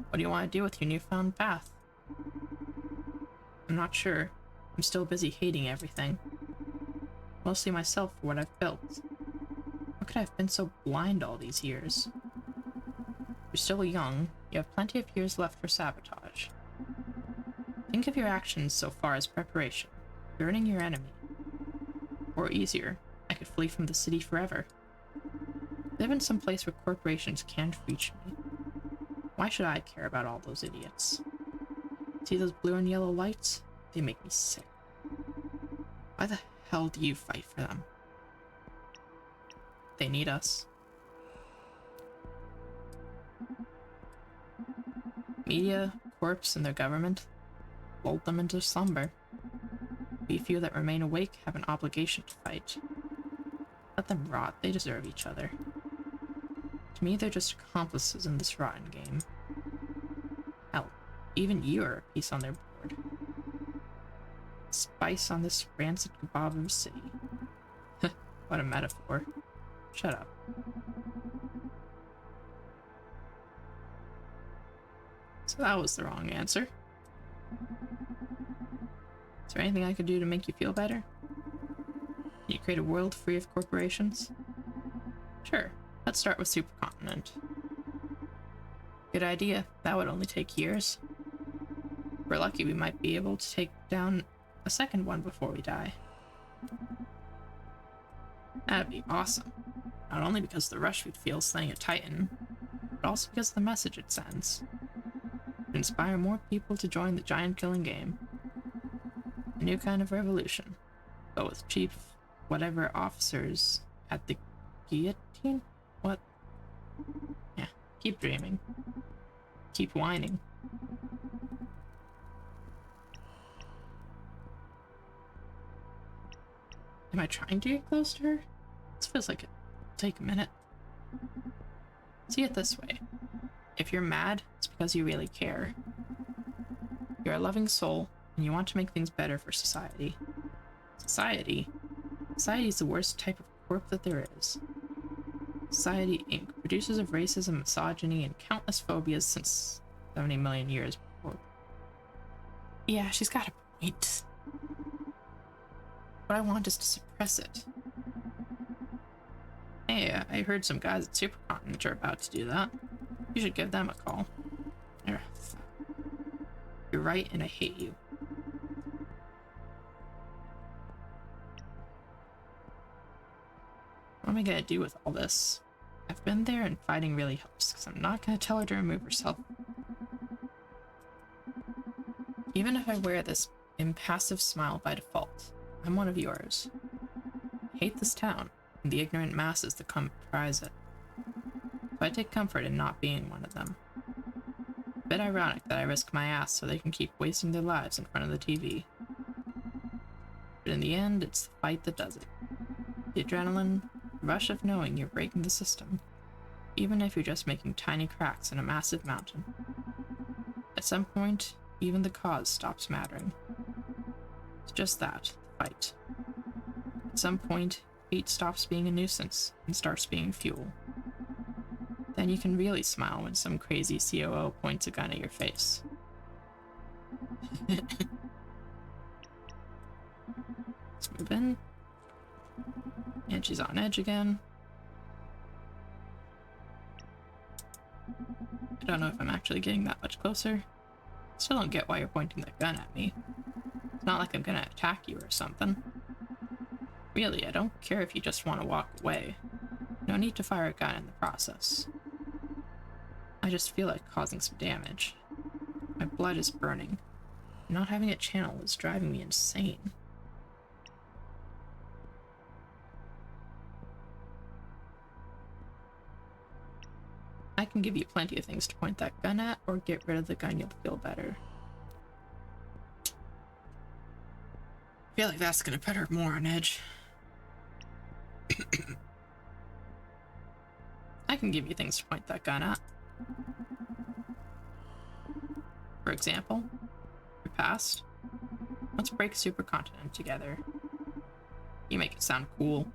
What do you want to do with your newfound path? I'm not sure. I'm still busy hating everything. Mostly myself for what I've built. How could I have been so blind all these years? You're still young. You have plenty of years left for sabotage. Think of your actions so far as preparation. burning your enemy. Or easier, I could flee from the city forever. Live in some place where corporations can't reach me. Why should I care about all those idiots? See those blue and yellow lights? They make me sick. Why the hell do you fight for them? They need us. Media, corps, and their government lulled them into slumber. We few that remain awake have an obligation to fight. Let them rot, they deserve each other. To me, they're just accomplices in this rotten game. Hell, even you are a piece on their board. Spice on this rancid kebab of a city. What a metaphor. Shut up. So that was the wrong answer. Is there anything I could do to make you feel better? Can you create a world free of corporations? Sure, let's start with supercontinent. Good idea. That would only take years. If we're lucky, we might be able to take down a second one before we die. That'd be awesome. Not only because of the rush we'd feel slaying a titan, but also because of the message it sends. To inspire more people to join the giant killing game. A new kind of revolution, but with cheap whatever officers at the guillotine? What? Yeah, keep dreaming. Keep whining. Am I trying to get close to her? This feels like it'll take a minute. See it this way. If you're mad, it's because you really care. You're a loving soul, and you want to make things better for society. Society? Society is the worst type of corp that there is. Society, Inc., producers of racism, misogyny, and countless phobias since 70 million years before. Yeah, she's got a point. What I want is to suppress it. Hey, I heard some guys at Supercontinent are about to do that. You should give them a call. You're right, and I hate you. What am I gonna do with all this? I've been there, and fighting really helps, because I'm not gonna tell her to remove herself. Even if I wear this impassive smile by default, I'm one of yours. I hate this town, and the ignorant masses that comprise it. So I take comfort in not being one of them. A bit ironic that I risk my ass so they can keep wasting their lives in front of the TV. But in the end, it's the fight that does it. The adrenaline, the rush of knowing you're breaking the system, even if you're just making tiny cracks in a massive mountain. At some point, even the cause stops mattering. It's just that, the fight. At some point, hate stops being a nuisance and starts being fuel. Then you can really smile when some crazy COO points a gun at your face. Let's move in. And she's on edge again. I don't know if I'm actually getting that much closer. Still don't get why you're pointing that gun at me. It's not like I'm gonna attack you or something. Really, I don't care if you just want to walk away. No need to fire a gun in the process. I just feel like causing some damage. My blood is burning. Not having a channel is driving me insane. I can give you plenty of things to point that gun at, or get rid of the gun, you'll feel better. I feel like that's gonna put her more on edge. I can give you things to point that gun at. For example, your past. Let's break Supercontinent together. You make it sound cool.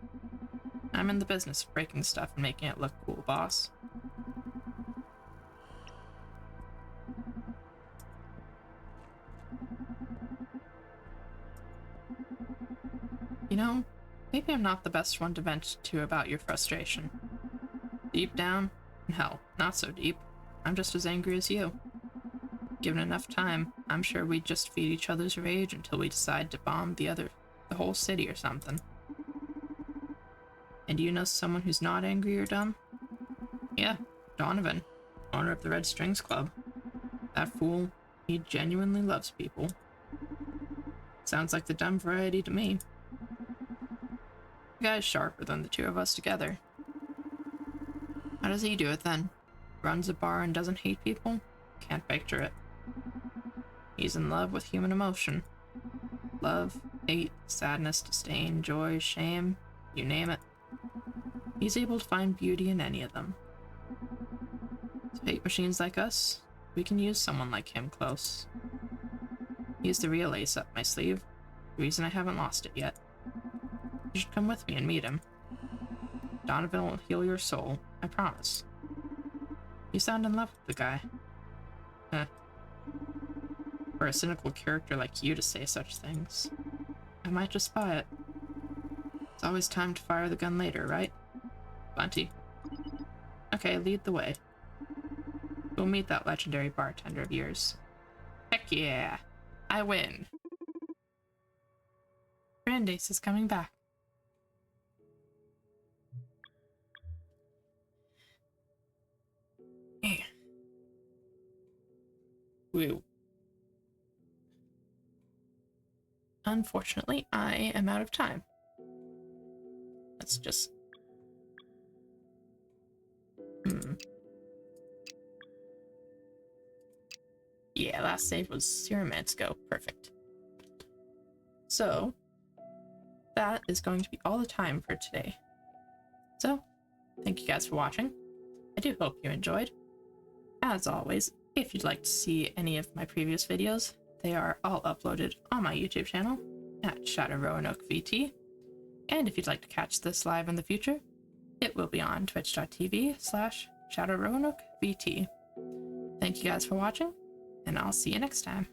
I'm in the business of breaking stuff and making it look cool, boss. You know, maybe I'm not the best one to vent to about your frustration. Deep down, and hell, not so deep, I'm just as angry as you. Given enough time, I'm sure we'd just feed each other's rage until we decide to bomb the whole city or something. And do you know someone who's not angry or dumb? Yeah, Donovan, owner of the Red Strings Club. That fool, he genuinely loves people. Sounds like the dumb variety to me. The guy's sharper than the two of us together. How does he do it then? Runs a bar and doesn't hate people? Can't picture it. He's in love with human emotion. Love, hate, sadness, disdain, joy, shame, you name it. He's able to find beauty in any of them. To hate machines like us, we can use someone like him close. He's the real ace up my sleeve, the reason I haven't lost it yet. You should come with me and meet him. Donovan will heal your soul, I promise. You sound in love with the guy. Huh. For a cynical character like you to say such things. I might just buy it. It's always time to fire the gun later, right? Plenty. Okay, lead the way. We'll meet that legendary bartender of yours. Heck yeah! I win! Brandeis is coming back. Yeah. Woo. Unfortunately, I am out of time. Let's just... Yeah, last save was 0 minutes ago. Perfect. So, that is going to be all the time for today. So, thank you guys for watching. I do hope you enjoyed. As always, if you'd like to see any of my previous videos, they are all uploaded on my YouTube channel at Shadow Roanoke VT. And if you'd like to catch this live in the future, it will be on twitch.tv/Shadow Roanoke VT. Thank you guys for watching, and I'll see you next time.